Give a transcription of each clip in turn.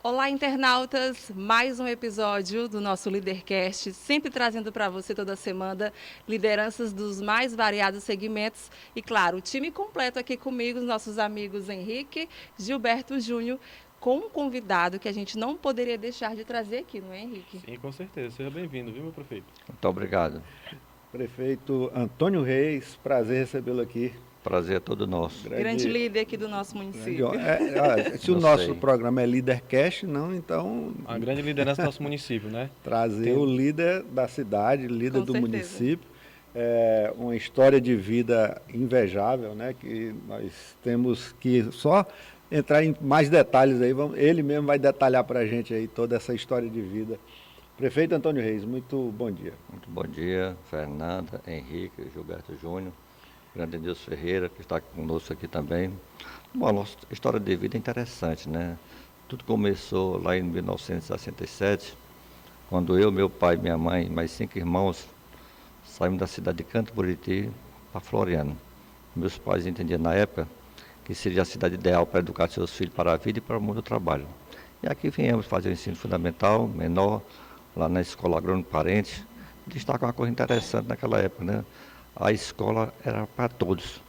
Olá, internautas! Mais um episódio do nosso Lidercast, sempre trazendo para você toda semana lideranças dos mais variados segmentos e, claro, o time completo aqui comigo, os nossos amigos Henrique, Gilberto Júnior, com um convidado que a gente não poderia deixar de trazer aqui, não é, Henrique? Sim, com certeza. Seja bem-vindo, viu, meu prefeito? Muito obrigado. Prefeito Antônio Reis, prazer recebê-lo aqui. Prazer é todo nosso. Grande líder aqui do nosso município. Se o Não nosso sei. programa é Lidercast, não, então A grande liderança do nosso município, né? trazer o líder da cidade, líder Com do certeza. município, é uma história de vida invejável, né? Que nós temos que só entrar em mais detalhes aí. Ele mesmo vai detalhar para a gente aí toda essa história de vida. Prefeito Antônio Reis, muito bom dia. Muito bom dia, Fernanda, Henrique, Gilberto Júnior, grande Nilson Ferreira, que está conosco aqui também. Bom, a nossa história de vida é interessante, né? Tudo começou lá em 1967, quando eu, meu pai, minha mãe e mais 5 irmãos saímos da cidade de Canto Buriti para Floriano. Meus pais entendiam na época que seria a cidade ideal para educar seus filhos para a vida e para o mundo do trabalho. E aqui viemos fazer o ensino fundamental, menor, lá na escola Agrônomo Parente. Destaca uma coisa interessante naquela época, né? A escola era para todos.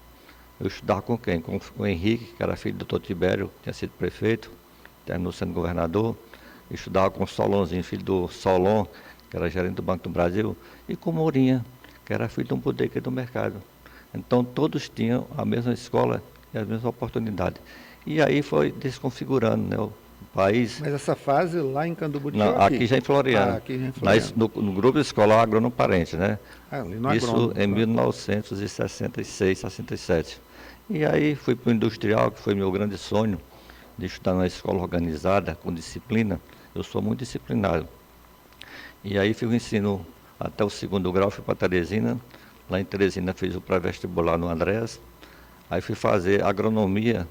Eu estudava com quem? Com o Henrique, que era filho do Dr. Tibério, que tinha sido prefeito, terminou sendo governador. Eu estudava com o Solonzinho, filho do Solon, que era gerente do Banco do Brasil, e com o Mourinha, que era filho de um bodegueiro do mercado. Então todos tinham a mesma escola e as mesmas oportunidades. E aí foi desconfigurando, né, o país. Mas essa fase lá em Candubuti Não, ou aqui já em Floriano. Aqui já em Floriano. No grupo escolar Agrônomo Parente, né? Ali no Isso agrônomo. em 1966, 67. E aí fui para o industrial, que foi meu grande sonho, de estudar numa escola organizada, com disciplina. Eu sou muito disciplinado. E aí fiz o ensino até o 2º grau, fui para Teresina. Lá em Teresina fiz o pré-vestibular no Andrés. Aí fui fazer agronomia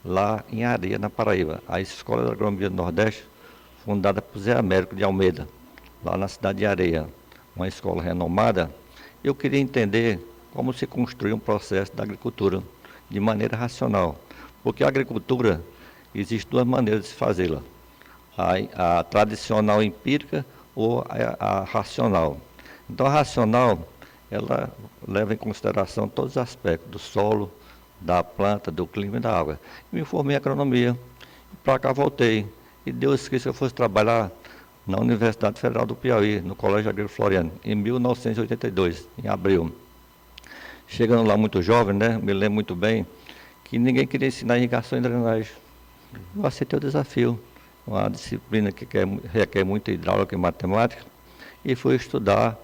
lá em Areia, na Paraíba. A Escola de Agronomia do Nordeste, fundada por Zé Américo de Almeida, lá na cidade de Areia. Uma escola renomada. Eu queria entender como se construi um processo da agricultura de maneira racional. Porque a agricultura, existe 2 maneiras de se fazê-la. A tradicional empírica ou a racional. Então a racional, ela leva em consideração todos os aspectos do solo, da planta, do clima e da água. Me formei em agronomia, para cá voltei. E Deus quis que eu fosse trabalhar na Universidade Federal do Piauí, no Colégio Agrícola Floriano, em 1982, em abril. Chegando lá muito jovem, né, me lembro muito bem, que ninguém queria ensinar irrigação e drenagem. Eu aceitei o desafio, uma disciplina que requer muita hidráulica e matemática, e fui estudar.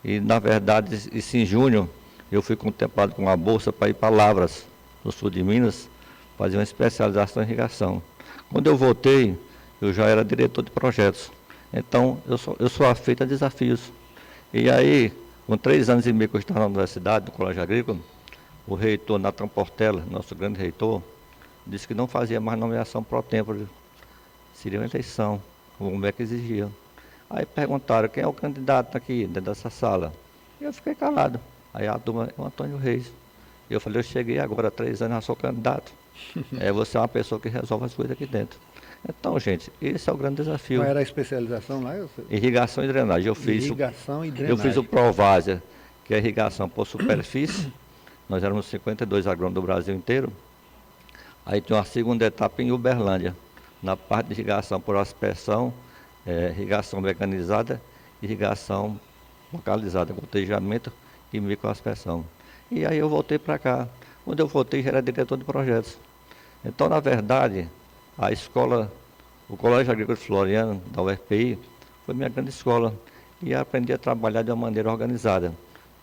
E, na verdade, isso em junho, eu fui contemplado com uma bolsa para ir para Lavras, no sul de Minas, fazer uma especialização em irrigação. Quando eu voltei, eu já era diretor de projetos. Então, eu sou afeito a desafios. E aí, com 3 anos e meio que eu estava na universidade, no Colégio Agrícola, o reitor Natan Portela, nosso grande reitor, disse que não fazia mais nomeação pro tempore. Seria uma eleição, como o MEC exigia. Aí perguntaram, quem é o candidato aqui, dentro dessa sala? E eu fiquei calado. Aí a turma, é o Antônio Reis. Eu falei, eu cheguei agora há 3 anos, já sou candidato. Você é uma pessoa que resolve as coisas aqui dentro. Então, gente, esse é o grande desafio. Qual era a especialização lá? Irrigação e drenagem. Irrigação e drenagem. Eu fiz o Provásia, que é irrigação por superfície. Nós éramos 52 agrônomos do Brasil inteiro. Aí tinha uma segunda etapa em Uberlândia, na parte de irrigação por aspersão, irrigação mecanizada, irrigação localizada, gotejamento e microaspersão. E aí eu voltei para cá. Quando eu voltei, já era diretor de projetos. Então, na verdade, a escola, o Colégio Agrícola Floriano, da UFPI, foi minha grande escola. E aprendi a trabalhar de uma maneira organizada.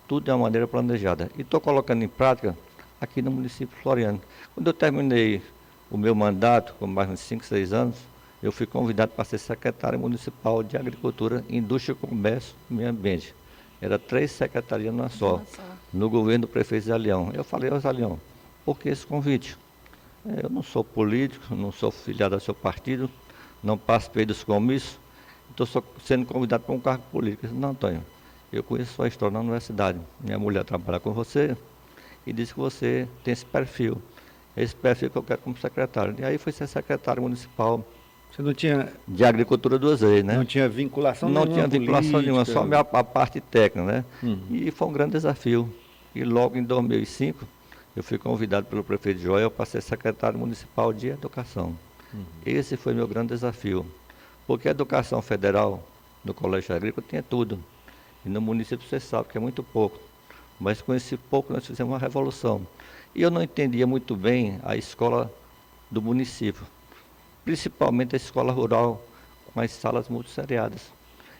Tudo de uma maneira planejada. E estou colocando em prática aqui no município de Floriano. Quando eu terminei o meu mandato, com mais de 5, 6 anos, eu fui convidado para ser secretário municipal de Agricultura, Indústria, Comércio e Meio Ambiente. Era 3 secretarias numa só, no governo do prefeito Zé Leão. Eu falei, Zé Leão, por que esse convite? Eu não sou político, não sou filiado ao seu partido, não participei dos comícios, estou só sendo convidado para um cargo político. Eu disse, não, Antônio, eu conheço sua história na universidade. Minha mulher trabalha com você e disse que você tem esse perfil que eu quero como secretário. E aí fui ser secretário municipal Você não tinha, de agricultura 2 vezes, né? não tinha vinculação Não nenhuma tinha vinculação nenhuma, política? só a parte técnica, né? Uhum. E foi um grande desafio. E logo em 2005, eu fui convidado pelo prefeito Joel para ser secretário municipal de educação. Esse foi meu grande desafio, porque a educação federal no Colégio Agrícola tinha tudo. E no município você sabe que é muito pouco. Mas com esse pouco nós fizemos uma revolução. E eu não entendia muito bem a escola do município, principalmente a escola rural, com as salas multisseriadas.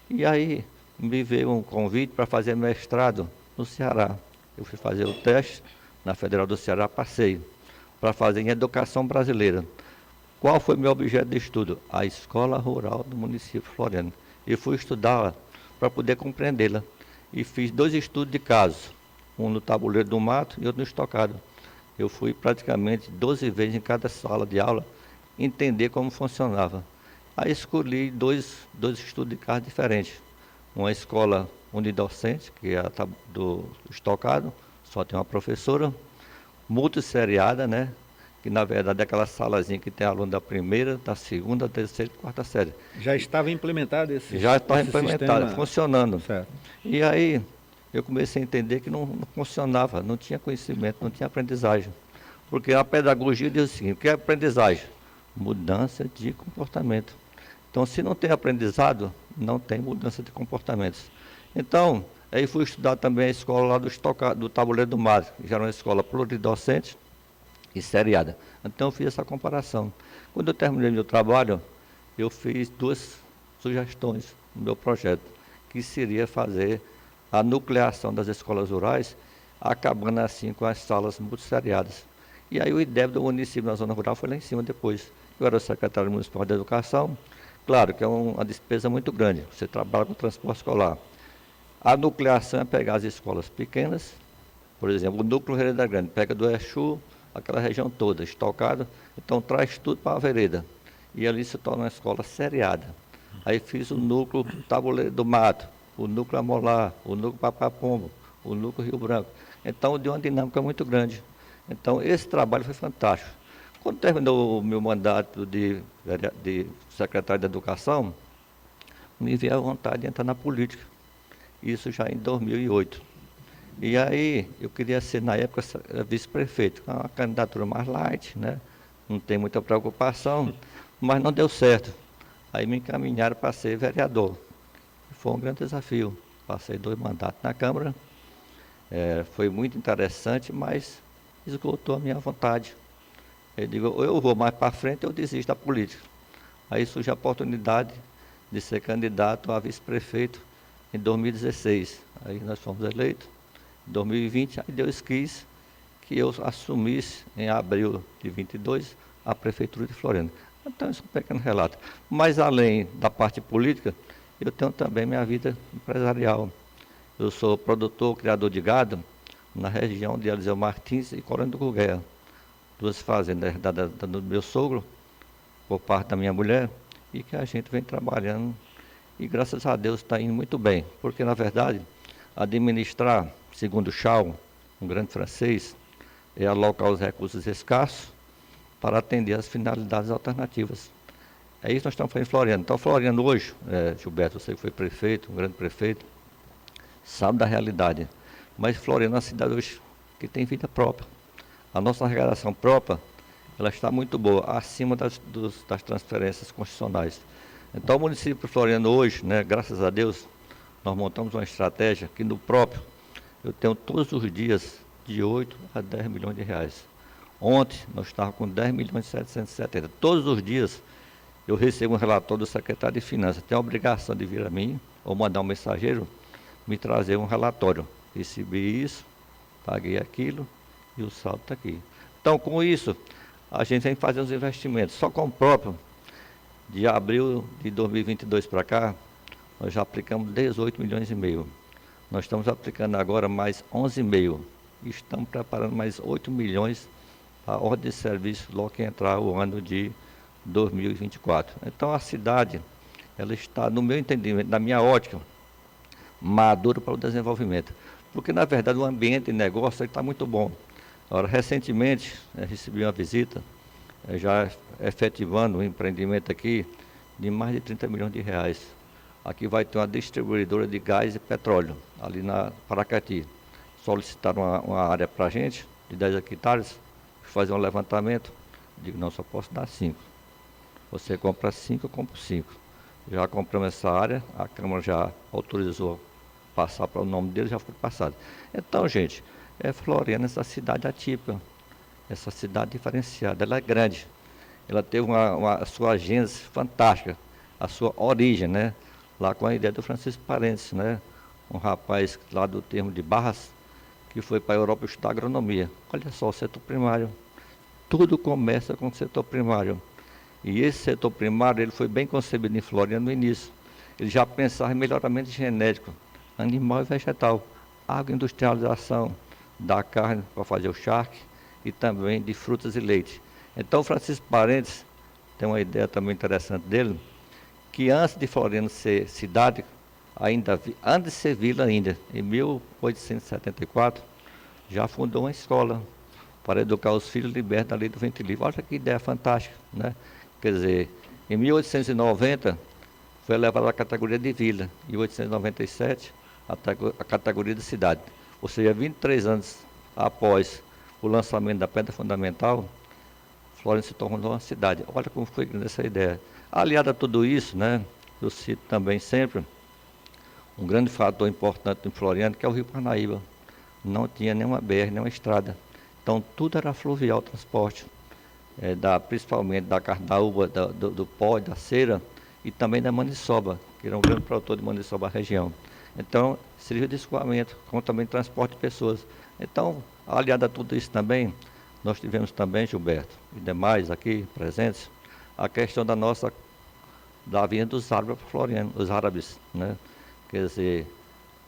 E aí me veio um convite para fazer mestrado no Ceará. Eu fui fazer o teste na Federal do Ceará, passei para fazer em Educação Brasileira. Qual foi meu objeto de estudo? A escola rural do município Floriano. E fui estudá-la para poder compreendê-la. E fiz 2 estudos de caso, um no tabuleiro do mato e outro no estocado. Eu fui praticamente 12 vezes em cada sala de aula entender como funcionava. Aí escolhi dois estudos de caso diferentes. Uma escola unidocente, que é a do estocado, só tem uma professora, multisseriada, né? Que na verdade é aquela salazinha que tem aluno da primeira, da segunda, da terceira e quarta série. Já estava implementado Já estava esse implementado, sistema? funcionando. Certo. E aí eu comecei a entender que não funcionava, não tinha conhecimento, não tinha aprendizagem. Porque a pedagogia diz o seguinte: o que é aprendizagem? Mudança de comportamento. Então, se não tem aprendizado, não tem mudança de comportamentos. Então, aí fui estudar também a escola lá do Tabuleiro do Mar, que já era uma escola pluridocente e seriada. Então, eu fiz essa comparação. Quando eu terminei meu trabalho, eu fiz 2 sugestões no meu projeto, que seria fazer a nucleação das escolas rurais, acabando assim com as salas multisseriadas. E aí o IDEB do município na zona rural foi lá em cima depois. Eu era o secretário municipal de educação. Claro que é uma despesa muito grande, você trabalha com transporte escolar. A nucleação é pegar as escolas pequenas, por exemplo, o núcleo Vereda Grande, pega do Exu, aquela região toda, estocada, então traz tudo para a vereda. E ali se torna uma escola seriada. Aí fiz o núcleo Tabuleiro do Mato, o núcleo Amolar, o núcleo Papapombo, o núcleo Rio Branco. Então deu uma dinâmica muito grande. Então esse trabalho foi fantástico. Quando terminou o meu mandato de secretário de Educação, me veio a vontade de entrar na política. Isso já em 2008. E aí eu queria ser, na época, vice-prefeito, com uma candidatura mais light, né? Não tem muita preocupação, mas não deu certo. Aí me encaminharam para ser vereador. Foi um grande desafio. Passei 2 mandatos na Câmara. Foi muito interessante, mas esgotou a minha vontade. Eu digo, ou eu vou mais para frente ou eu desisto da política. Aí surgiu a oportunidade de ser candidato a vice-prefeito em 2016. Aí nós fomos eleitos. Em 2020, aí Deus quis que eu assumisse em abril de 22 a prefeitura de Floriano. Então, isso é um pequeno relato. Mas além da parte política, eu tenho também minha vida empresarial. Eu sou produtor, criador de gado na região de Eliseu Martins e Corante do Gurgueia. 2 fazendas herdadas do meu sogro, por parte da minha mulher, e que a gente vem trabalhando. E graças a Deus está indo muito bem. Porque, na verdade, administrar, segundo Shaw, um grande francês, é alocar os recursos escassos para atender às finalidades alternativas. É isso que nós estamos fazendo em Floriano. Então, Floriano hoje, Gilberto, você que foi prefeito, um grande prefeito, sabe da realidade. Mas Floriano é uma cidade hoje que tem vida própria. A nossa arrecadação própria, ela está muito boa, acima das transferências constitucionais. Então, o município de Floriano hoje, né, graças a Deus, nós montamos uma estratégia que no próprio, eu tenho todos os dias de 8 a 10 milhões de reais. Ontem, nós estávamos com 10 milhões e 770. Todos os dias, eu recebo um relatório do secretário de Finanças. Tem a obrigação de vir a mim, ou mandar um mensageiro, me trazer um relatório. Recebi isso, paguei aquilo, e o saldo está aqui. Então, com isso, a gente vem fazendo os investimentos. Só com o próprio, de abril de 2022 para cá, nós já aplicamos 18 milhões e meio. Nós estamos aplicando agora mais 11,5. E estamos preparando mais 8 milhões para a ordem de serviço logo que entrar o ano de 2024. Então, a cidade, ela está, no meu entendimento, na minha ótica, madura para o desenvolvimento. Porque, na verdade, o ambiente de negócio está muito bom. Agora, recentemente, recebi uma visita, já efetivando um empreendimento aqui, de mais de 30 milhões de reais. Aqui vai ter uma distribuidora de gás e petróleo, ali na Paracati. Solicitaram uma área para a gente, de 10 hectares, fazer um levantamento. Digo, não, só posso dar 5. Você compra 5, eu compro 5. Já compramos essa área, a Câmara já autorizou passar para o nome dele, já foi passado. Então, gente, Floriano, essa cidade atípica, essa cidade diferenciada, ela é grande. Ela teve a sua gênese fantástica, a sua origem, né? Lá com a ideia do Francisco Parentes, né? Um rapaz lá do termo de Barras, que foi para a Europa estudar agronomia. Olha só, o setor primário. Tudo começa com o setor primário. E esse setor primário, ele foi bem concebido em Floriano no início. Ele já pensava em melhoramento genético, animal e vegetal, agroindustrialização da carne para fazer o charque e também de frutas e leite. Então, o Francisco Parentes tem uma ideia também interessante dele, que antes de Floriano ser cidade, antes de ser vila ainda, em 1874, já fundou uma escola para educar os filhos libertos da lei do ventre livre. Olha que ideia fantástica, né? Quer dizer, em 1890 foi elevada à categoria de vila, em 1897 a categoria de cidade. Ou seja, 23 anos após o lançamento da pedra fundamental, Floriano se tornou uma cidade. Olha como foi grande essa ideia. Aliado a tudo isso, né, eu cito também sempre um grande fator importante em Floriano, que é o Rio Parnaíba. Não tinha nenhuma BR, nenhuma estrada. Então, tudo era fluvial transporte, principalmente da carne da uva, do pó, da cera e também da maniçoba, que era um grande produtor de maniçoba na região. Então, serviu de escoamento, como também transporte de pessoas. Então, aliado a tudo isso também, nós tivemos também, Gilberto, e demais aqui presentes, a questão da vinda dos árabes para Floriano, os árabes, né? Quer dizer,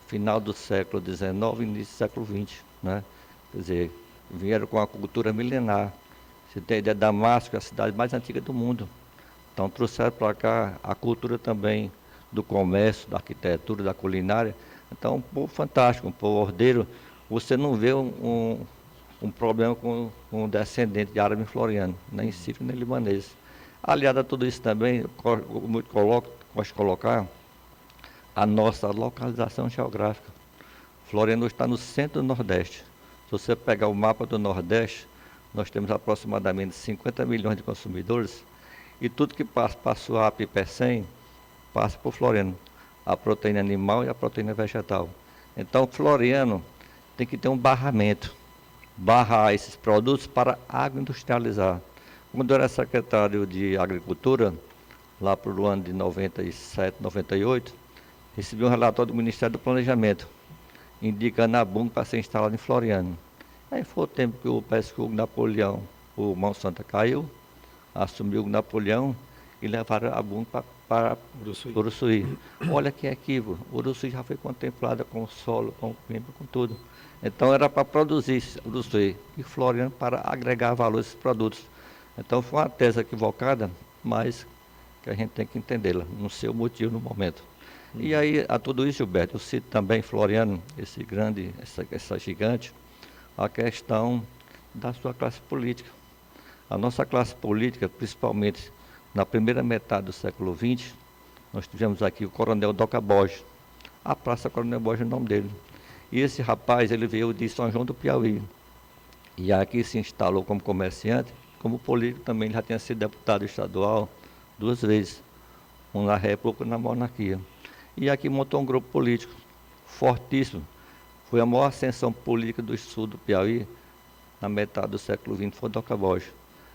final do século XIX, início do século XX, né? Quer dizer, vieram com a cultura milenar. Você tem a ideia, Damasco é a cidade mais antiga do mundo. Então trouxeram para cá a cultura também do comércio, da arquitetura, da culinária. Então, um povo fantástico, um povo ordeiro. Você não vê um problema com um descendente de árabe em Floriano, nem sírio, nem libanês. Aliado a tudo isso também, gosto de colocar a nossa localização geográfica. Floriano está no centro do Nordeste. Se você pegar o mapa do Nordeste, nós temos aproximadamente 50 milhões de consumidores e tudo que passa para a SUAP e PECEM passa por Floriano, a proteína animal e a proteína vegetal. Então, Floriano tem que ter um barrar esses produtos para agroindustrializar. Quando eu era secretário de Agricultura, lá para o ano de 97, 98, recebi um relatório do Ministério do Planejamento, indicando a BUM para ser instalada em Floriano. Aí foi o tempo que parece que o Napoleão, o Mão Santa caiu, assumiu o Napoleão e levaram a BUM para Uruçuí. Olha que equívoco, Uruçuí já foi contemplada com o solo, com o clima, com tudo. Então era para produzir Uruçuí e Floriano para agregar valor a esses produtos. Então foi uma tese equivocada, mas que a gente tem que entendê-la, no seu motivo no momento. E aí, a tudo isso, Gilberto, eu cito também Floriano, esse grande, essa gigante, a questão da sua classe política. A nossa classe política, principalmente na primeira metade do século XX, nós tivemos aqui o Coronel Doca Borges. A Praça Coronel Borges é o nome dele. E esse rapaz, ele veio de São João do Piauí. E aqui se instalou como comerciante, como político também, ele já tinha sido deputado estadual 2 vezes, um na República e na monarquia. E aqui montou um grupo político fortíssimo. Foi a maior ascensão política do sul do Piauí, na metade do século XX, foi Doca Borges.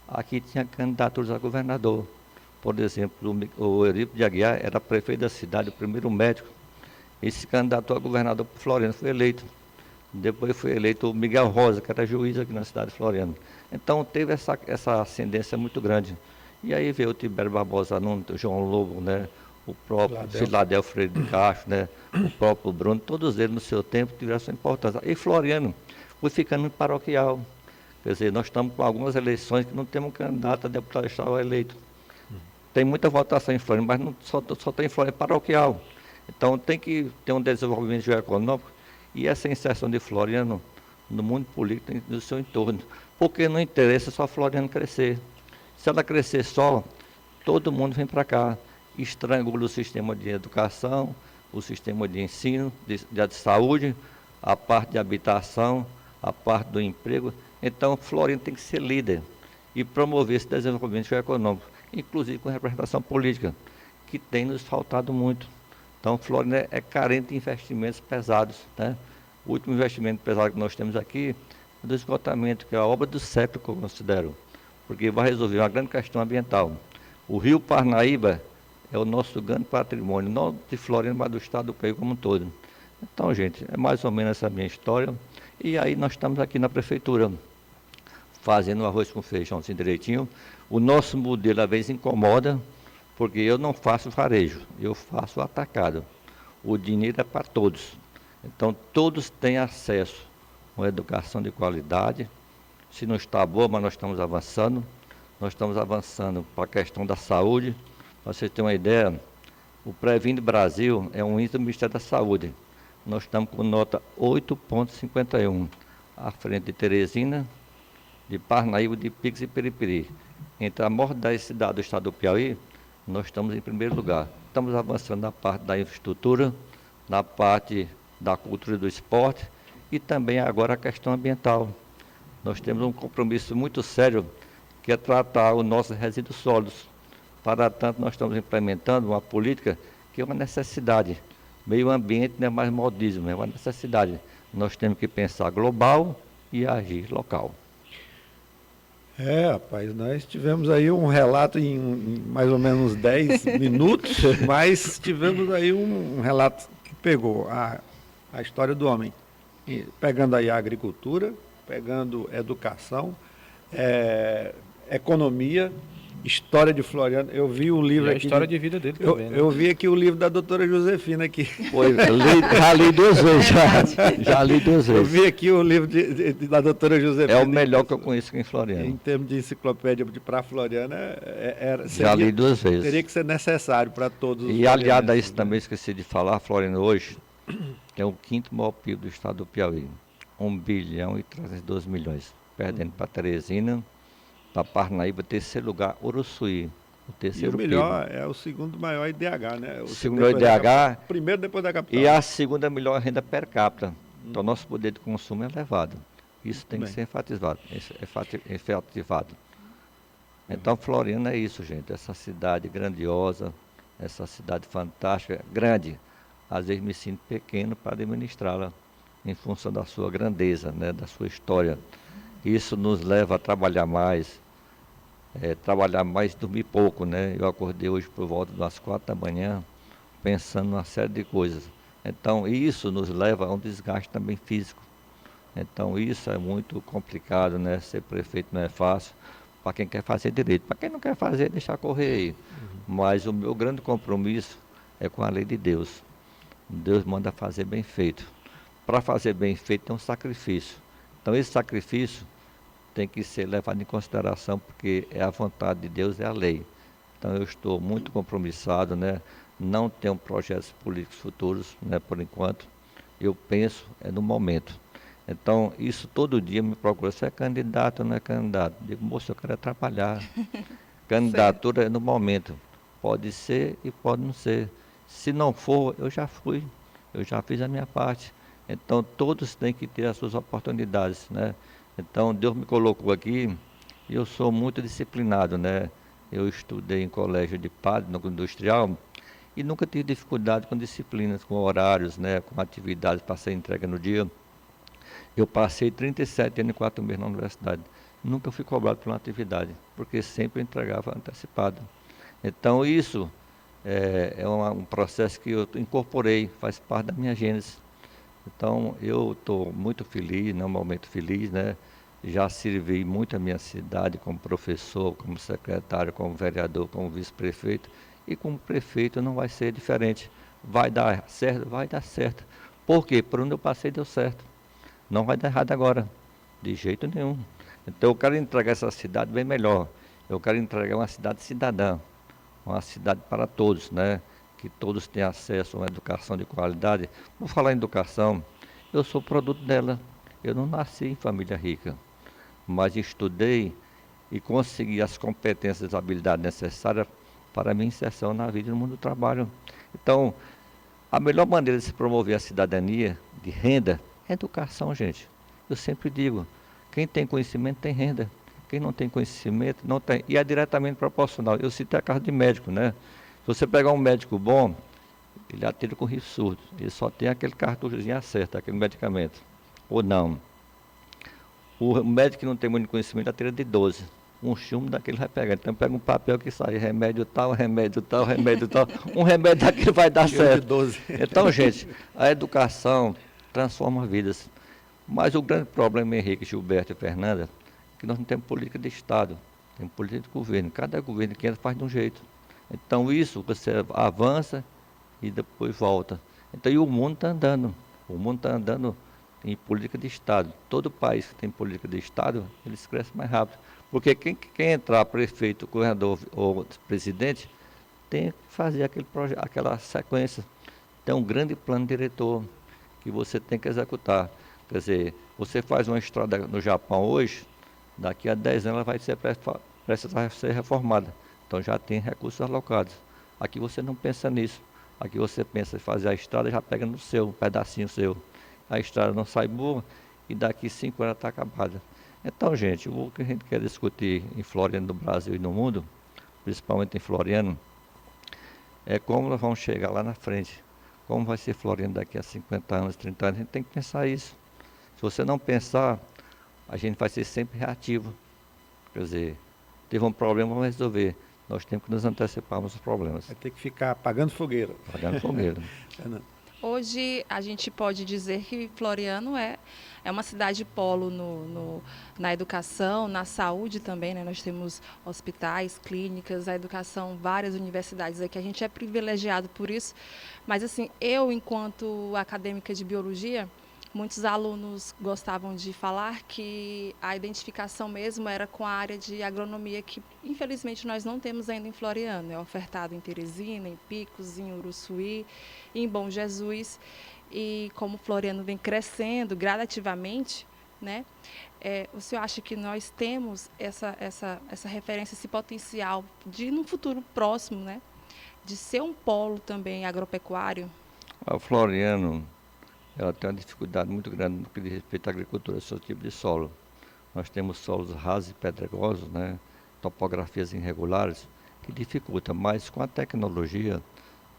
Aqui tinha candidaturas a governador. Por exemplo, o Eurípides de Aguiar era prefeito da cidade, o primeiro médico. Ele se candidatou a governador por Floriano, foi eleito. Depois foi eleito o Miguel Rosa, que era juiz aqui na cidade de Floriano. Então teve essa ascendência muito grande. E aí veio o Tibério Barbosa Nunes, o João Lobo, né? O próprio Filadel Freire de Castro, né? O próprio Bruno, todos eles no seu tempo tiveram sua importância. E Floriano foi ficando paroquial. Quer dizer, nós estamos com algumas eleições que não temos um candidato a deputado estadual eleito. Tem muita votação em Floriano, mas não, só tem Floriano paroquial. Então tem que ter um desenvolvimento geoeconômico e essa inserção de Floriano no mundo político tem no seu entorno. Porque não interessa só Floriano crescer. Se ela crescer só, todo mundo vem para cá. estrangula o sistema de educação, o sistema de ensino, de saúde, a parte de habitação, a parte do emprego. Então, Floriano tem que ser líder e promover esse desenvolvimento econômico, inclusive com representação política, que tem nos faltado muito. Então, Floriano é carente de investimentos pesados, né? O último investimento pesado que nós temos aqui é do esgotamento, que é a obra do século, que eu considero, porque vai resolver uma grande questão ambiental. O rio Parnaíba é o nosso grande patrimônio, não de Floriano, mas do estado do Piauí como um todo. Então, gente, é mais ou menos essa minha história. E aí nós estamos aqui na prefeitura, fazendo arroz com feijão assim direitinho. O nosso modelo às vezes incomoda, porque eu não faço varejo, eu faço atacado. O dinheiro é para todos. Então, todos têm acesso a uma educação de qualidade. Se não está boa, mas nós estamos avançando. Nós estamos avançando para a questão da saúde. Para vocês terem uma ideia, o Previne Brasil é um índice do Ministério da Saúde. Nós estamos com nota 8,51, à frente de Teresina, de Parnaíba, de Pix e Periperi. Entre a maior 10 cidades do estado do Piauí, nós estamos em primeiro lugar. Estamos avançando na parte da infraestrutura, na parte da cultura e do esporte e também agora a questão ambiental. Nós temos um compromisso muito sério, que é tratar os nossos resíduos sólidos. Para tanto, nós estamos implementando uma política que é uma necessidade. Meio ambiente não é mais modismo, é uma necessidade. Nós temos que pensar global e agir local. Rapaz, nós tivemos aí um relato em mais ou menos 10 minutos, mas tivemos aí um relato que pegou a história do homem, pegando aí a agricultura, pegando educação, economia, história de Floriano. Eu vi um livro aqui. A história de vida dele também, né? Eu vi aqui o livro da doutora Josefina aqui. Já li 2 vezes, já li 2 vezes. Eu vi aqui o livro da doutora Josefina. É o melhor que eu conheço aqui em Floriano. Em termos de enciclopédia para Floriano, já li 2 vezes. Teria que ser necessário para todos os. E aliado a isso também, esqueci de falar, Floriano hoje é o 5º maior PIB do estado do Piauí. 1,312 bilhões. Perdendo para Teresina, para Parnaíba, terceiro lugar, Uruçuí. O terceiro e o melhor PIB. é o segundo maior IDH, né? O segundo maior IDH. Primeiro depois da capital. E a segunda melhor renda per capita. Então, nosso poder de consumo é elevado. Isso tem que ser enfatizado. Então, Floriano é isso, gente. Essa cidade grandiosa, essa cidade fantástica, grande. Às vezes me sinto pequeno para administrá-la, em função da sua grandeza, né, da sua história. Isso nos leva a trabalhar mais e dormir pouco, né? Eu acordei hoje por volta das 4 da manhã, pensando numa série de coisas. Então, isso nos leva a um desgaste também físico. Então, isso é muito complicado, né? Ser prefeito não é fácil, para quem quer fazer direito. Para quem não quer fazer, deixar correr aí. Mas o meu grande compromisso é com a lei de Deus. Deus manda fazer bem feito. Para fazer bem feito tem um sacrifício. Então, esse sacrifício tem que ser levado em consideração, porque é a vontade de Deus, é a lei. Então, eu estou muito compromissado, né? Não tenho projetos políticos futuros, né, por enquanto. Eu penso no momento. Então, isso todo dia me procura. Você é candidato ou não é candidato? Digo, moço, eu quero trabalhar. Candidatura é no momento. Pode ser e pode não ser. Se não for, eu já fui. Eu já fiz a minha parte. Então, todos têm que ter as suas oportunidades, né? Então, Deus me colocou aqui e eu sou muito disciplinado, né? Eu estudei em colégio de padre, no industrial, e nunca tive dificuldade com disciplinas, com horários, né? Com atividades para ser entregue no dia. Eu passei 37 anos e 4 meses na universidade. Nunca fui cobrado por uma atividade, porque sempre eu entregava antecipado. Então, isso é um processo que eu incorporei, faz parte da minha gênese. Então, eu estou muito feliz, num momento feliz, né? Já servi muito a minha cidade como professor, como secretário, como vereador, como vice-prefeito. E como prefeito não vai ser diferente. Vai dar certo? Vai dar certo. Por quê? Por onde eu passei deu certo. Não vai dar errado agora, de jeito nenhum. Então, eu quero entregar essa cidade bem melhor. Eu quero entregar uma cidade cidadã, uma cidade para todos, né? Que todos tenham acesso a uma educação de qualidade. Por falar em educação, eu sou produto dela. Eu não nasci em família rica, mas estudei e consegui as competências e habilidades necessárias para a minha inserção na vida e no mundo do trabalho. Então, a melhor maneira de se promover a cidadania de renda é educação, gente. Eu sempre digo, quem tem conhecimento tem renda. Quem não tem conhecimento não tem. E é diretamente proporcional. Eu citei a caso de médico, né? Se você pegar um médico bom, ele atende com risco surdo. Ele só tem aquele cartuchozinho acerta, aquele medicamento. Ou não. O médico que não tem muito conhecimento atende de 12. Um chumbo daquele vai pegar. Então pega um papel que sai remédio tal, remédio tal, remédio tal. Um remédio daquele vai dar certo. Então, gente, a educação transforma vidas. Mas o grande problema, Henrique, Gilberto e Fernanda, é que nós não temos política de Estado, temos política de governo. Cada governo que entra faz de um jeito. Então isso, você avança e depois volta. Então, e o mundo está andando. O mundo está andando em política de Estado. Todo país que tem política de Estado, eles crescem mais rápido. Porque quem entrar prefeito, governador ou presidente, tem que fazer aquele projeto, aquela sequência. Tem um grande plano diretor que você tem que executar. Quer dizer, você faz uma estrada no Japão hoje, daqui a 10 anos ela vai precisar ser reformada. Então já tem recursos alocados. Aqui você não pensa nisso. Aqui você pensa em fazer a estrada, já pega no seu, um pedacinho seu. A estrada não sai boa e daqui 5 anos está acabada. Então, gente, o que a gente quer discutir em Floriano do Brasil e no mundo, principalmente em Floriano, é como nós vamos chegar lá na frente. Como vai ser Floriano daqui a 50 anos, 30 anos, a gente tem que pensar isso. Se você não pensar, a gente vai ser sempre reativo. Quer dizer, teve um problema, vamos resolver. Nós temos que nos anteciparmos os problemas. Vai ter que ficar apagando fogueira. Apagando fogueira. Hoje a gente pode dizer que Floriano é uma cidade polo na educação, na saúde também, né? Nós temos hospitais, clínicas, a educação, várias universidades aqui. A gente é privilegiado por isso. Mas assim, eu, enquanto acadêmica de biologia, muitos alunos gostavam de falar que a identificação mesmo era com a área de agronomia, que infelizmente nós não temos ainda em Floriano. É ofertado em Teresina, em Picos, em Uruçuí, em Bom Jesus. E como Floriano vem crescendo gradativamente, né, o senhor acha que nós temos essa referência, esse potencial de, no futuro próximo, né, de ser um polo também agropecuário? A Floriano, ela tem uma dificuldade muito grande no que diz respeito à agricultura, seu tipo de solo. Nós temos solos rasos e pedregosos, né, topografias irregulares, que dificultam, mas com a tecnologia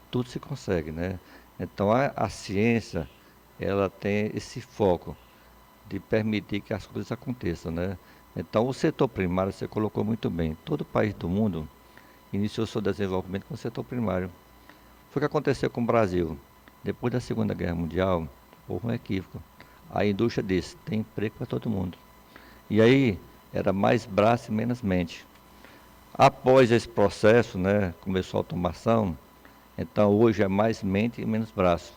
tudo se consegue, né? Então a ciência, ela tem esse foco de permitir que as coisas aconteçam, né? Então o setor primário, você colocou muito bem, todo país do mundo iniciou seu desenvolvimento com o setor primário. Foi o que aconteceu com o Brasil. Depois da Segunda Guerra Mundial, houve um equívoco. A indústria disse, tem emprego para todo mundo. E aí, era mais braço e menos mente. Após esse processo, né, começou a automação, então hoje é mais mente e menos braço.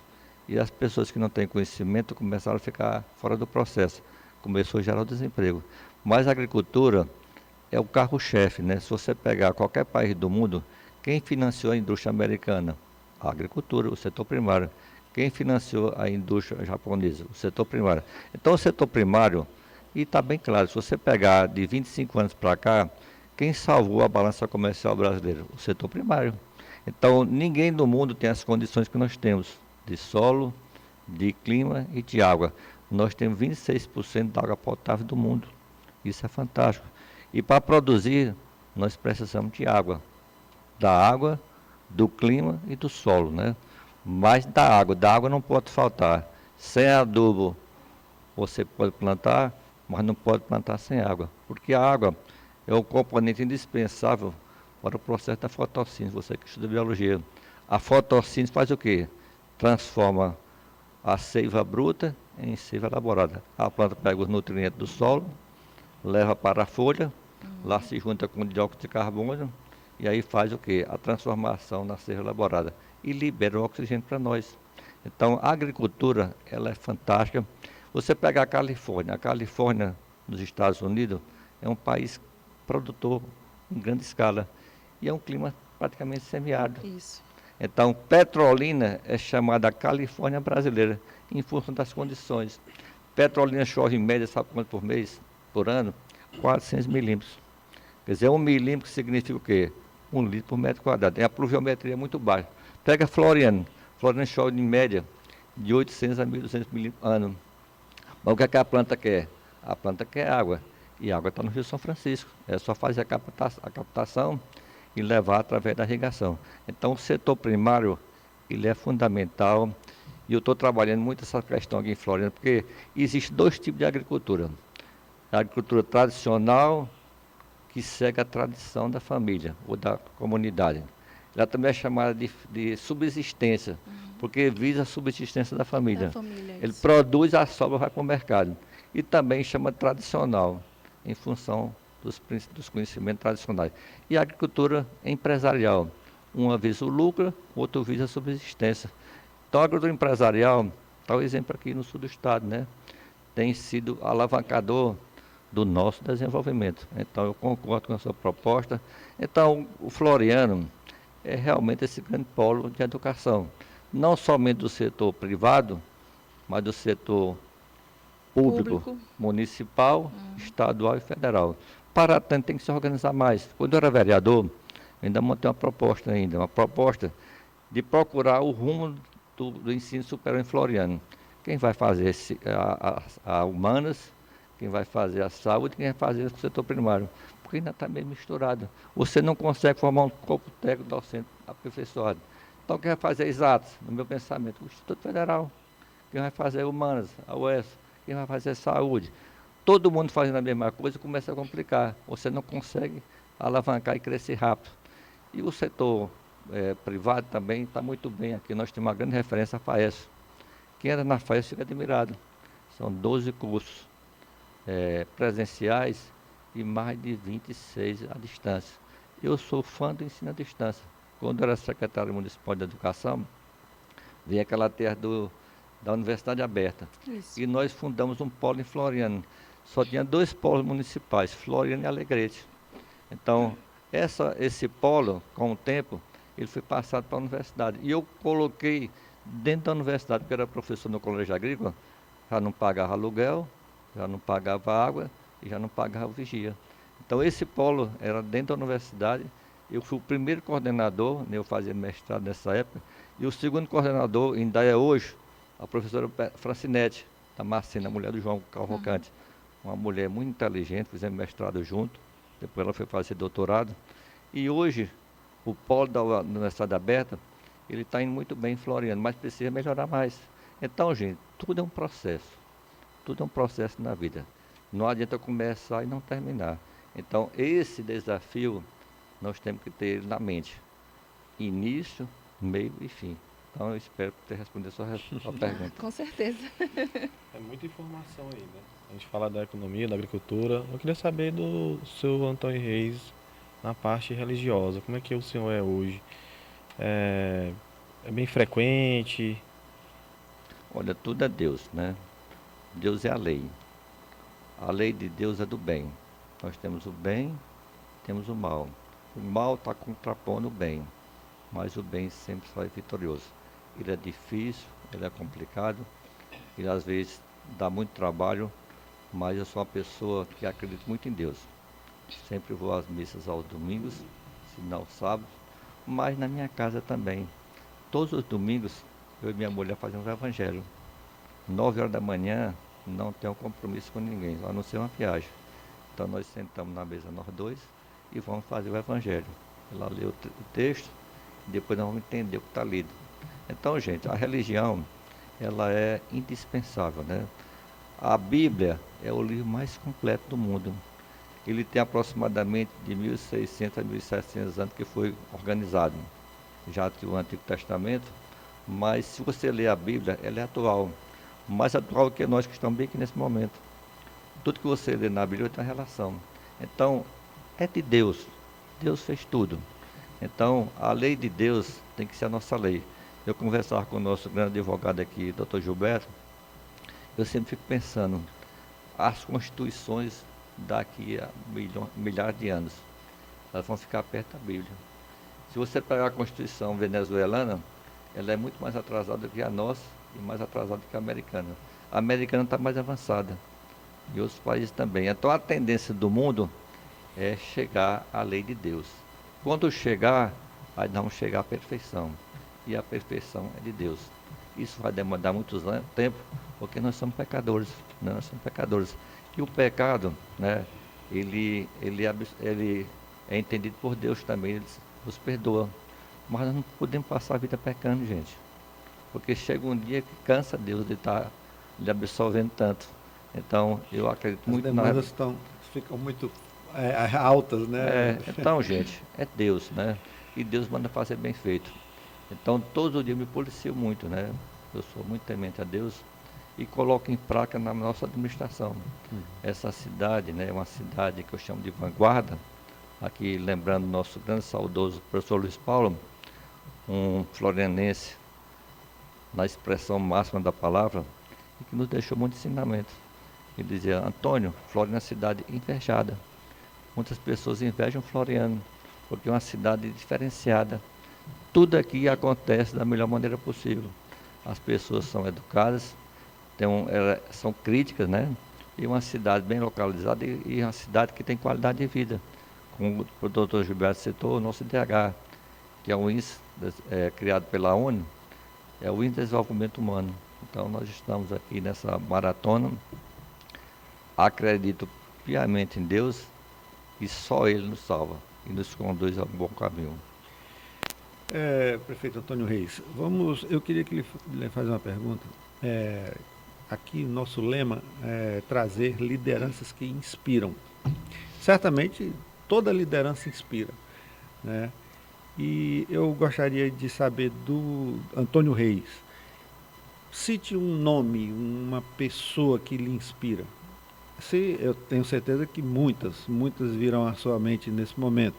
E as pessoas que não têm conhecimento começaram a ficar fora do processo. Começou a gerar o desemprego. Mas a agricultura é o carro-chefe, né? Se você pegar qualquer país do mundo, quem financiou a indústria americana? A agricultura, o setor primário. Quem financiou a indústria japonesa? O setor primário. Então o setor primário, e está bem claro, se você pegar de 25 anos para cá, quem salvou a balança comercial brasileira? O setor primário. Então, ninguém no mundo tem as condições que nós temos, de solo, de clima e de água. Nós temos 26% da água potável do mundo. Isso é fantástico. E para produzir, nós precisamos de água. Da água, do clima e do solo, né? Mas da água não pode faltar. Sem adubo, você pode plantar, mas não pode plantar sem água. Porque a água é o componente indispensável para o processo da fotossíntese, você que estuda biologia. A fotossíntese faz o quê? Transforma a seiva bruta em seiva elaborada. A planta pega os nutrientes do solo, leva para a folha, lá se junta com o dióxido de carbono, e aí faz o quê? A transformação na seiva elaborada. E libera o oxigênio para nós. Então, a agricultura, ela é fantástica. Você pega a Califórnia, nos Estados Unidos, é um país produtor em grande escala. E é um clima praticamente semiárido. Isso. Então, Petrolina é chamada Califórnia brasileira, em função das condições. Petrolina chove em média, sabe quanto por mês, por ano? 400 milímetros. Quer dizer, 1 milímetro significa o quê? 1 litro por metro quadrado. Tem a pluviometria muito baixa. Pega Floriano. Floriano chove em média de 800 a 1.200 milímetros ano. Mas o que é que a planta quer? A planta quer água. E a água está no Rio São Francisco. É só fazer a captação e levar através da irrigação. Então, o setor primário, ele é fundamental. E eu estou trabalhando muito essa questão aqui em Floriano, porque existe 2 tipos de agricultura. A agricultura tradicional, que segue a tradição da família ou da comunidade. Ela também é chamada de subsistência, porque visa a subsistência da família. Ele produz, a sobra vai para o mercado. E também chama de tradicional, em função dos conhecimentos tradicionais. E a agricultura empresarial. Uma visa o lucro, outra visa a subsistência. Então, a agricultura empresarial, está o exemplo aqui no sul do estado, né? Tem sido alavancador do nosso desenvolvimento. Então, eu concordo com a sua proposta. Então, o Floriano é realmente esse grande polo de educação. Não somente do setor privado, mas do setor público. Municipal, estadual e federal. Para tanto, tem que se organizar mais. Quando eu era vereador, ainda montei uma proposta de procurar o rumo do ensino superior em Floriano. Quem vai fazer a humanas, quem vai fazer a saúde, quem vai fazer o setor primário. Porque ainda está meio misturado. Você não consegue formar um corpo técnico docente aperfeiçoado. Então, quem vai fazer exatos, no meu pensamento? O Instituto Federal. Quem vai fazer humanas? A UES. Quem vai fazer saúde? Todo mundo fazendo a mesma coisa começa a complicar. Você não consegue alavancar e crescer rápido. E o setor privado também está muito bem aqui. Nós temos uma grande referência, a FAES. Quem entra na FAES fica admirado. São 12 cursos presenciais e mais de 26 à distância. Eu sou fã do ensino à distância. Quando eu era secretário municipal de educação, veio aquela terra da Universidade Aberta. Isso. E nós fundamos um polo em Floriano. Só tinha 2 polos municipais, Floriano e Alegrete. Então, esse polo, com o tempo, ele foi passado para a universidade. E eu coloquei dentro da universidade, porque eu era professor no colégio agrícola, já não pagava aluguel, já não pagava água e já não pagava vigia. Então, esse polo era dentro da universidade. Eu fui o primeiro coordenador, eu fazia mestrado nessa época, e o segundo coordenador, ainda é hoje, a professora Francinete, da Marcena, a mulher do João Cavalcante. Uma mulher muito inteligente, fizemos mestrado junto, depois ela foi fazer doutorado. E hoje, o polo da Universidade Aberta, ele está indo muito bem em Floriano, mas precisa melhorar mais. Então, gente, tudo é um processo. Tudo é um processo na vida. Não adianta começar e não terminar. Então, esse desafio, nós temos que ter ele na mente. Início, meio e fim. Então, eu espero ter respondido a sua pergunta. Com certeza. É muita informação aí, né? A gente fala da economia, da agricultura. Eu queria saber do seu Antônio Reis na parte religiosa. Como é que o senhor é hoje? É bem frequente? Olha, tudo é Deus, né? Deus é a lei. A lei de Deus é do bem. Nós temos o bem, temos o mal. O mal está contrapondo o bem, mas o bem sempre sai vitorioso. Ele é difícil, ele é complicado, ele às vezes dá muito trabalho, mas eu sou uma pessoa que acredita muito em Deus. Sempre vou às missas aos domingos, se não aos sábados, mas na minha casa também. Todos os domingos, eu e minha mulher fazemos o evangelho. 9 horas da manhã, não tenho compromisso com ninguém, a não ser uma viagem. Então nós sentamos na mesa nós dois e vamos fazer o evangelho. Ela lê o texto, depois nós vamos entender o que está lido. Então, gente, a religião, ela é indispensável, né? A Bíblia é o livro mais completo do mundo. Ele tem aproximadamente de 1.600 a 1.700 anos que foi organizado. Já tinha o Antigo Testamento, mas se você ler a Bíblia, ela é atual. Mais atual que nós que estamos bem aqui nesse momento. Tudo que você lê na Bíblia tem uma relação. Então, é de Deus. Deus fez tudo. Então, a lei de Deus tem que ser a nossa lei. Eu conversava com o nosso grande advogado aqui, Dr. Gilberto, eu sempre fico pensando, as constituições daqui a milhares de anos, elas vão ficar perto da Bíblia. Se você pegar a Constituição venezuelana, ela é muito mais atrasada do que a nossa e mais atrasada do que a americana. A americana está mais avançada e outros países também. Então, a tendência do mundo é chegar à lei de Deus. Quando chegar, aí nós vamos chegar à perfeição. E a perfeição é de Deus. Isso vai demandar muito tempo, porque nós somos pecadores, né? Nós somos pecadores. E o pecado, né, ele é entendido por Deus também, ele nos perdoa. Mas nós não podemos passar a vida pecando, gente. Porque chega um dia que cansa Deus de estar lhe absolvendo tanto. Então, eu acredito muito As demandas ficam muito altas, né? Então, gente, é Deus, né? E Deus manda fazer bem feito. Então, todo dia eu me policio muito, né? Eu sou muito temente a Deus e coloco em prática na nossa administração. Essa cidade, né, é uma cidade que eu chamo de vanguarda. Aqui, lembrando nosso grande saudoso professor Luiz Paulo, um florianense, na expressão máxima da palavra, e que nos deixou muito ensinamento. Ele dizia: Antônio, Floriano é uma cidade invejada. Muitas pessoas invejam Floriano, porque é uma cidade diferenciada. Tudo aqui acontece da melhor maneira possível. As pessoas são educadas, são críticas, né? E uma cidade bem localizada e uma cidade que tem qualidade de vida. Como o doutor Gilberto citou, o nosso IDH, que é um índice criado pela ONU, é o Índice de Desenvolvimento Humano. Então, nós estamos aqui nessa maratona. Acredito piamente em Deus e só Ele nos salva e nos conduz ao bom caminho. Prefeito Antônio Reis, eu queria que lhe fazer uma pergunta. Aqui, nosso lema é trazer lideranças que inspiram. Certamente, toda liderança inspira, né? E eu gostaria de saber do Antônio Reis. Cite um nome, uma pessoa que lhe inspira. Eu tenho certeza que muitas virão à sua mente nesse momento.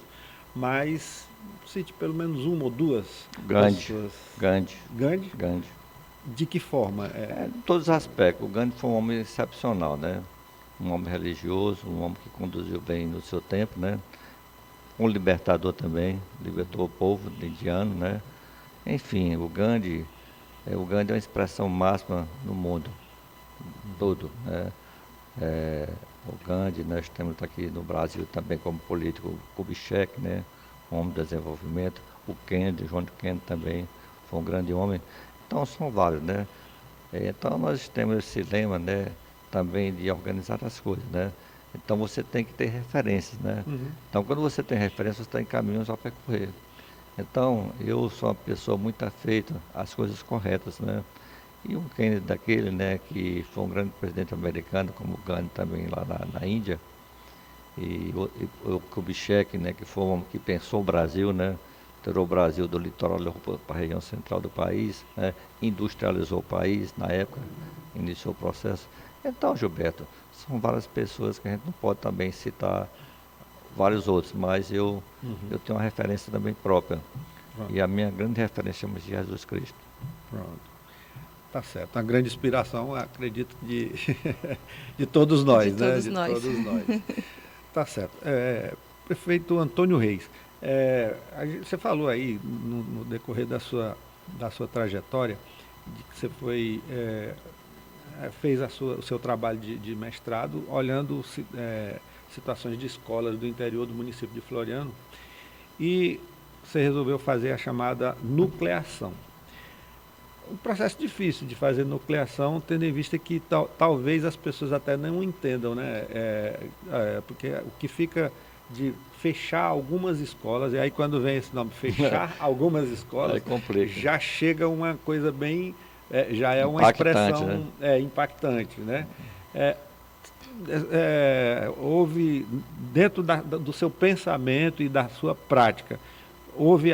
Mas cite pelo menos uma ou duas pessoas. Gandhi. De que forma? Em todos os aspectos. O Gandhi foi um homem excepcional, né? Um homem religioso, um homem que conduziu bem no seu tempo, né? Um libertador também, libertou o povo indiano, né? Enfim, o Gandhi é uma expressão máxima no mundo todo, né? O Gandhi, nós temos aqui no Brasil também como político o Kubitschek, né? Um homem de desenvolvimento. O Kennedy, John Kennedy também foi um grande homem. Então são vários, né? Então nós temos esse lema, né? Também de organizar as coisas, né? Então você tem que ter referências, né? Então quando você tem referências, você tem caminhos a percorrer. Então eu sou uma pessoa muito afeita às coisas corretas, né? E um Kennedy daquele, né, que foi um grande presidente americano, como o Gandhi também lá na Índia, e o Kubitschek, né, que foi um homem que pensou o Brasil, né? Tirou o Brasil do litoral para a região central do país, né? Industrializou o país na época, iniciou o processo. Então, Gilberto, são várias pessoas que a gente não pode também citar vários outros, mas eu tenho uma referência também própria. Pronto. E a minha grande referência chama-se Jesus Cristo. Pronto. Tá certo. Uma grande inspiração, acredito, de todos nós, né? De todos nós. Tá certo. Prefeito Antônio Reis, você falou aí no decorrer da sua trajetória, de que você fez o seu trabalho de mestrado olhando situações de escolas do interior do município de Floriano, e você resolveu fazer a chamada nucleação. Um processo difícil de fazer nucleação, tendo em vista que talvez as pessoas até não entendam, né? Porque o que fica de fechar algumas escolas, e aí quando vem esse nome, fechar algumas escolas, já chega uma coisa bem, já é uma expressão, né? Impactante, né? Houve, dentro do seu pensamento e da sua prática, houve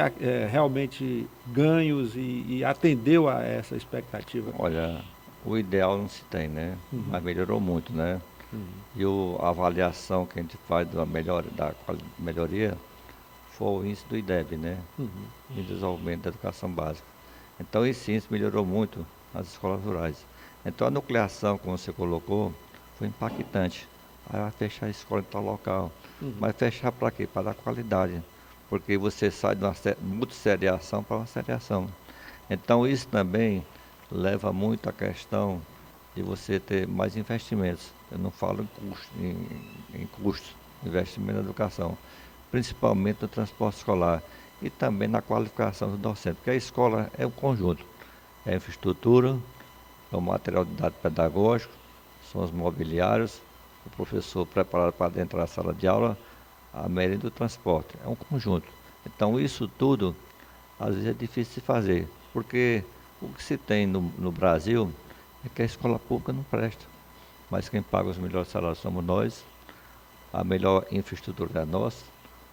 realmente ganhos e atendeu a essa expectativa? Olha, o ideal não se tem, né? Mas melhorou muito, né? E a avaliação que a gente faz da melhoria foi o índice do IDEB, né? De Desenvolvimento da Educação Básica. Então esse índice melhorou muito nas escolas rurais. Então a nucleação, como você colocou, foi impactante. Aí vai fechar a escola em tal local. Mas fechar para quê? Para dar qualidade. Porque você sai de uma multisseriação para uma seriação. Então isso também leva muito à questão de você ter mais investimentos. Eu não falo em custos, investimento na educação, principalmente no transporte escolar e também na qualificação do docente, porque a escola é um conjunto, é a infraestrutura, é o material didático pedagógico, são os mobiliários, o professor preparado para adentrar a sala de aula, a merenda e o transporte, é um conjunto. Então isso tudo, às vezes é difícil de fazer, porque o que se tem no Brasil é que a escola pública não presta, mas quem paga os melhores salários somos nós, a melhor infraestrutura é nossa,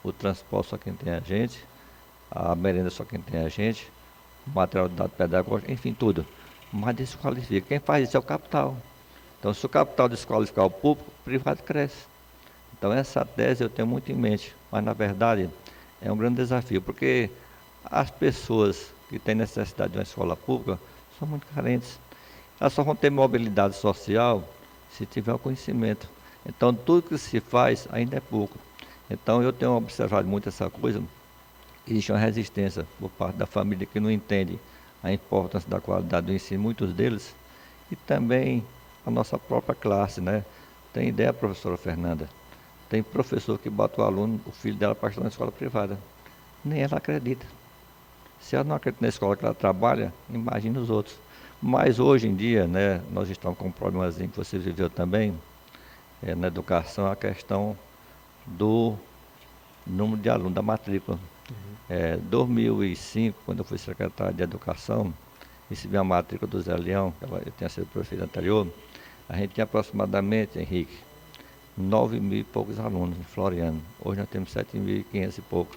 o transporte só quem tem a gente, a merenda só quem tem a gente, o material de dados pedagógico, enfim, tudo. Mas desqualifica. Quem faz isso é o capital. Então, se o capital desqualificar o público, o privado cresce. Então, essa tese eu tenho muito em mente, mas na verdade é um grande desafio, porque as pessoas que têm necessidade de uma escola pública são muito carentes. Elas só vão ter mobilidade social se tiver o conhecimento. Então, tudo que se faz ainda é pouco. Então, eu tenho observado muito essa coisa. Existe uma resistência por parte da família que não entende a importância da qualidade do ensino, muitos deles, e também a nossa própria classe, né? Tem ideia, professora Fernanda? Tem professor que bota o aluno, o filho dela, para estudar na escola privada. Nem ela acredita. Se ela não acredita na escola que ela trabalha, imagine os outros. Mas hoje em dia, né, nós estamos com um problemazinho que você viveu também, na educação, a questão do número de alunos, da matrícula. 2005, quando eu fui secretário de Educação, recebi a matrícula do Zé Leão, eu tinha sido prefeito anterior, a gente tinha aproximadamente, Henrique, 9 mil e poucos alunos em Floriano. Hoje nós temos 7.500 e pouco.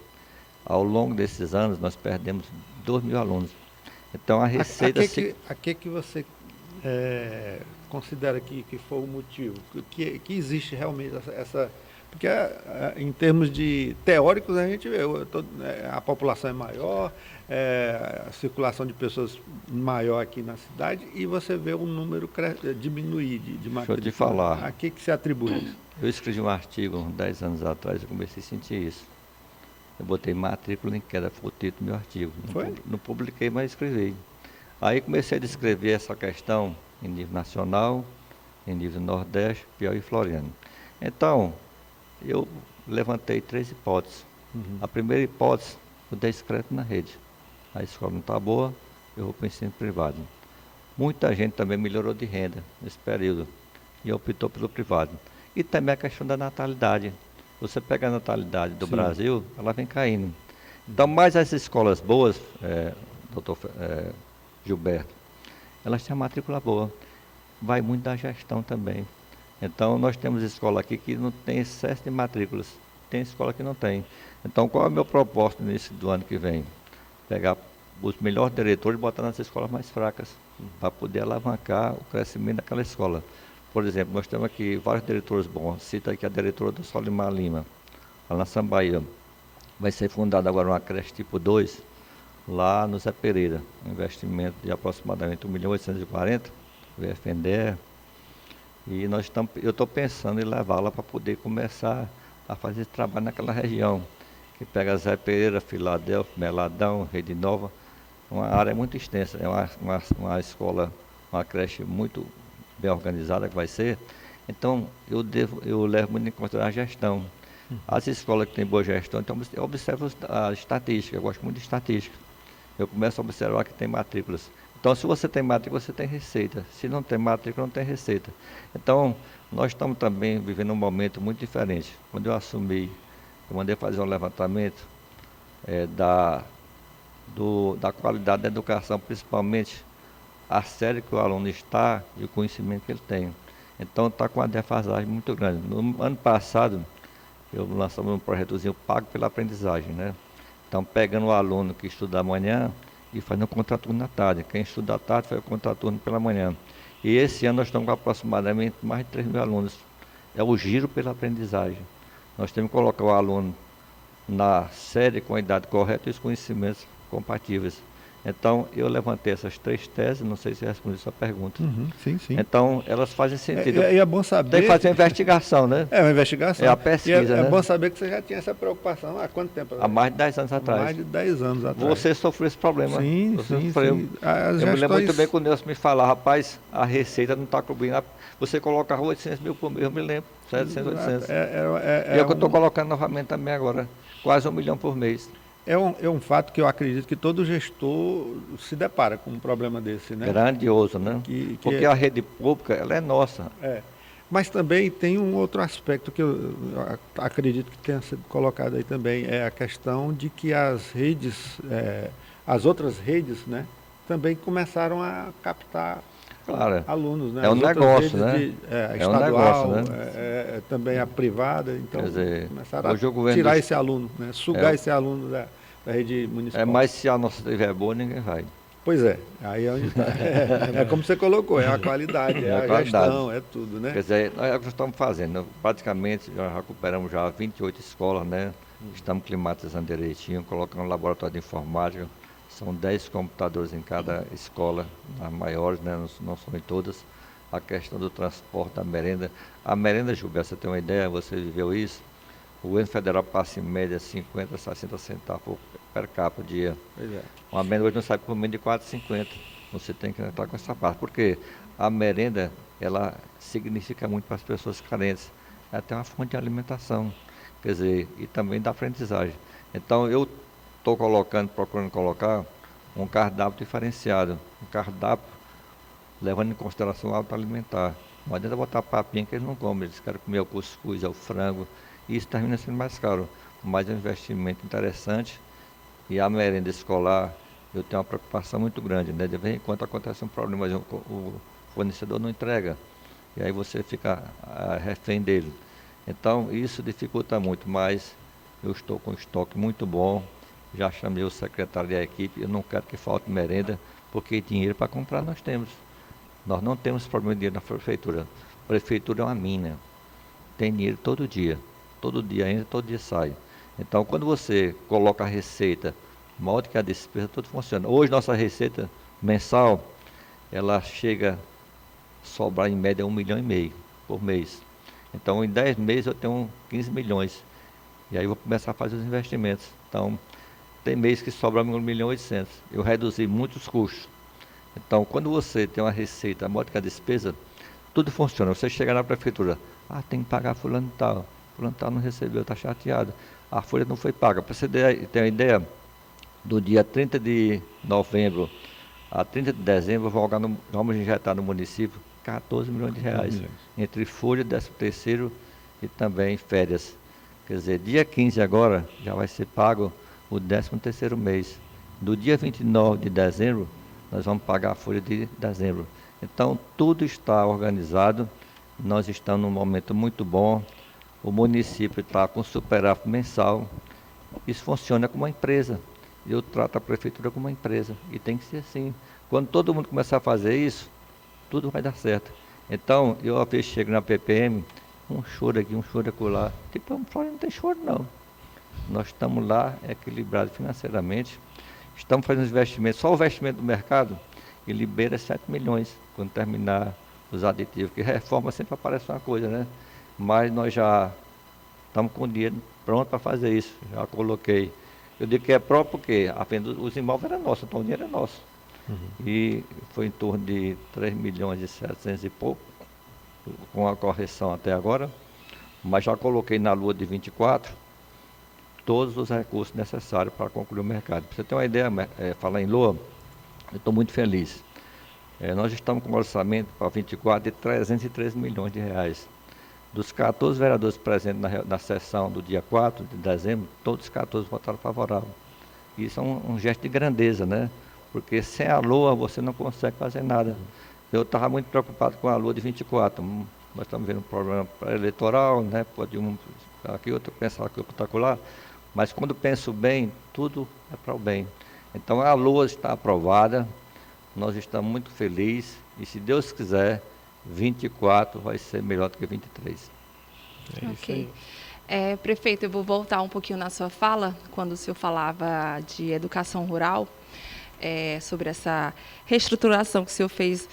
Ao longo desses anos, nós perdemos 2 mil alunos. Então, a receita... A que você considera que foi o motivo? Que existe realmente essa... Porque em termos de teóricos, a gente vê, a população é maior, a circulação de pessoas maior aqui na cidade, e você vê o número diminuir de matrícula. Deixa eu te falar. A que se atribui isso? Eu escrevi um artigo 10 anos atrás, eu comecei a sentir isso. Eu botei matrícula em queda, foi o título do meu artigo. Não publiquei, mas escrevi. Aí comecei a descrever essa questão em nível nacional, em nível Nordeste, Piauí e Floriano. Então, eu levantei 3 hipóteses. A primeira hipótese, eu dei crédito na rede. A escola não está boa, eu vou para o ensino privado. Muita gente também melhorou de renda nesse período e optou pelo privado. E também a questão da natalidade. Você pega a natalidade do Brasil, ela vem caindo. Então, mais as escolas boas, doutor Gilberto, elas têm a matrícula boa. Vai muito da gestão também. Então, nós temos escola aqui que não tem excesso de matrículas. Tem escola que não tem. Então, qual é o meu propósito no início do ano que vem? Pegar os melhores diretores e botar nas escolas mais fracas, para poder alavancar o crescimento daquela escola. Por exemplo, nós temos aqui vários diretores bons. Cita aqui a diretora do Solimar Lima, lá na Sambaia. Vai ser fundada agora uma creche tipo 2, lá no Zé Pereira. Um investimento de aproximadamente 1.840.000, VFNDE. E eu estou pensando em levá-la para poder começar a fazer esse trabalho naquela região, que pega Zé Pereira, Filadélfia, Meladão, Rede Nova, uma área muito extensa. É uma escola, uma creche muito bem organizada que vai ser. Então, eu levo muito em consideração a gestão. As escolas que têm boa gestão, então eu observo a estatística, eu gosto muito de estatística. Eu começo a observar que tem matrículas. Então, se você tem matrícula, você tem receita. Se não tem matrícula, não tem receita. Então, nós estamos também vivendo um momento muito diferente. Quando eu assumi, eu mandei fazer um levantamento da qualidade da educação, principalmente a série que o aluno está e o conhecimento que ele tem. Então, está com uma defasagem muito grande. No ano passado, eu lançamos um projetozinho pago pela aprendizagem, né? Então, pegando o aluno que estuda amanhã e fazendo o contraturno à tarde. Quem estuda à tarde faz o contraturno pela manhã. E esse ano nós estamos com aproximadamente mais de 3 mil alunos. É o giro pela aprendizagem. Nós temos que colocar o aluno na série com a idade correta e os conhecimentos compatíveis. Então, eu levantei essas 3 teses, não sei se respondi a sua pergunta. Sim, sim. Então, elas fazem sentido. E é bom saber... Tem que fazer uma investigação, né? É uma investigação. É a pesquisa, né? É bom saber que você já tinha essa preocupação há quanto tempo? Há mais de 10 anos atrás. Mais de 10 anos atrás. Você sofreu esse problema. Sim, você sim, sofreu. sim. Eu me lembro muito bem quando o Nelson me falava, rapaz, a receita não está cobrindo. Você colocava 800 mil por mês, eu me lembro. 700, 800. E é o que eu estou colocando novamente também agora. quase 1 milhão por mês. É um fato que eu acredito que todo gestor se depara com um problema desse, né? Grandioso, né? Porque a rede pública, ela é nossa. Mas também tem um outro aspecto que eu acredito que tenha sido colocado aí também, é a questão de que as redes, as outras redes, né, também começaram a captar Claro, alunos, né? é um As outras negócio, redes né? a É um estadual, negócio, né? também a privada, então Quer dizer, começaram hoje o a governo tirar do- esse aluno, né, sugar É, esse aluno da rede municipal. mas se a nossa TV é boa, ninguém vai. Pois é, aí é onde está. É como você colocou, é a qualidade, é É a a qualidade. gestão, é tudo, né? Quer dizer, nós é o que estamos fazendo. Praticamente, já recuperamos já 28 escolas, né? Estamos climatizando direitinho, colocando um laboratório de informática. São 10 computadores em cada escola, as maiores, né? Não são em todas. A questão do transporte, da merenda. A merenda, Gilberto, você tem uma ideia, você viveu isso? O governo federal passa em média 50, 60 centavos per capita por dia. Pois é. Uma merenda hoje não sai por menos de 4,50. Você tem que entrar com essa parte. Porque a merenda, ela significa muito para as pessoas carentes. É até uma fonte de alimentação. Quer dizer, e também da aprendizagem. Então, eu estou procurando colocar um cardápio diferenciado. Um cardápio levando em consideração o autoalimentar. Não adianta botar papinha que eles não comem. Eles querem comer o cuscuz, o frango. E isso termina sendo mais caro. Mas é um investimento interessante. E a merenda escolar, eu tenho uma preocupação muito grande, né? De vez em quando acontece um problema, mas o fornecedor não entrega. E aí você fica refém dele. Então, isso dificulta muito, mas eu estou com um estoque muito bom. Já chamei o secretário da equipe, eu não quero que falte merenda, porque dinheiro para comprar nós temos. Nós não temos problema de dinheiro na prefeitura. A prefeitura é uma mina. Tem dinheiro todo dia. Todo dia entra, todo dia sai. Então, quando você coloca a receita maior do que a despesa, tudo funciona. Hoje, nossa receita mensal, ela chega a sobrar em média 1,5 milhão por mês. Então, em 10 meses eu tenho 15 milhões. E aí eu vou começar a fazer os investimentos. Então, tem mês que sobra 1,8 milhão. Eu reduzi muitos custos. Então, quando você tem uma receita maior do que a despesa, tudo funciona. Você chega na prefeitura, tem que pagar fulano tal não recebeu, está chateado. A folha não foi paga. Para você ter uma ideia, do dia 30 de novembro a 30 de dezembro, vamos injetar no município 14 milhões de reais, entre folha, 13º e também férias. Quer dizer, dia 15 agora, já vai ser pago o 13º mês. Do dia 29 de dezembro, nós vamos pagar a folha de dezembro. Então, tudo está organizado, nós estamos num momento muito bom, o município está com superávit mensal, isso funciona como uma empresa. Eu trato a prefeitura como uma empresa, e tem que ser assim. Quando todo mundo começar a fazer isso, tudo vai dar certo. Então, eu às vezes chego na PPM, um choro aqui, um choro acolá. Tipo, não tem choro não. Nós estamos lá equilibrados financeiramente, estamos fazendo investimentos, só o investimento do mercado, e libera 7 milhões, quando terminar os aditivos, que reforma sempre aparece uma coisa, né? Mas nós já estamos com o dinheiro pronto para fazer isso, já coloquei. Eu digo que é próprio porque a venda dos imóveis era nossa, então o dinheiro é nosso. E foi em torno de 3 milhões e 700 e pouco, com a correção até agora, mas já coloquei na lua de 24 todos os recursos necessários para concluir o mercado. Para você ter uma ideia, falar em lua, eu estou muito feliz. Nós estamos com um orçamento para 24 de 313 milhões de reais. Dos 14 vereadores presentes na sessão do dia 4 de dezembro, todos os 14 votaram favorável. Isso é um gesto de grandeza, né? Porque sem a LOA você não consegue fazer nada. Eu estava muito preocupado com a LOA de 24. Nós estamos vendo um problema eleitoral, né? Pode um aqui, outro pensar que outro lá. Mas quando penso bem, tudo é para o bem. Então a LOA está aprovada, nós estamos muito felizes e se Deus quiser, 24 vai ser melhor do que 23. Ok. Prefeito, eu vou voltar um pouquinho na sua fala, quando o senhor falava de educação rural, sobre essa reestruturação que o senhor fez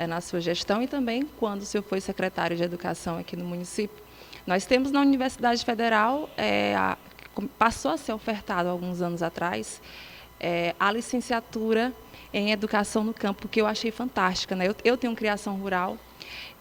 na sua gestão e também quando o senhor foi secretário de Educação aqui no município. Nós temos na Universidade Federal, passou a ser ofertado alguns anos atrás, a licenciatura em educação no campo, que eu achei fantástica, né? Eu tenho criação rural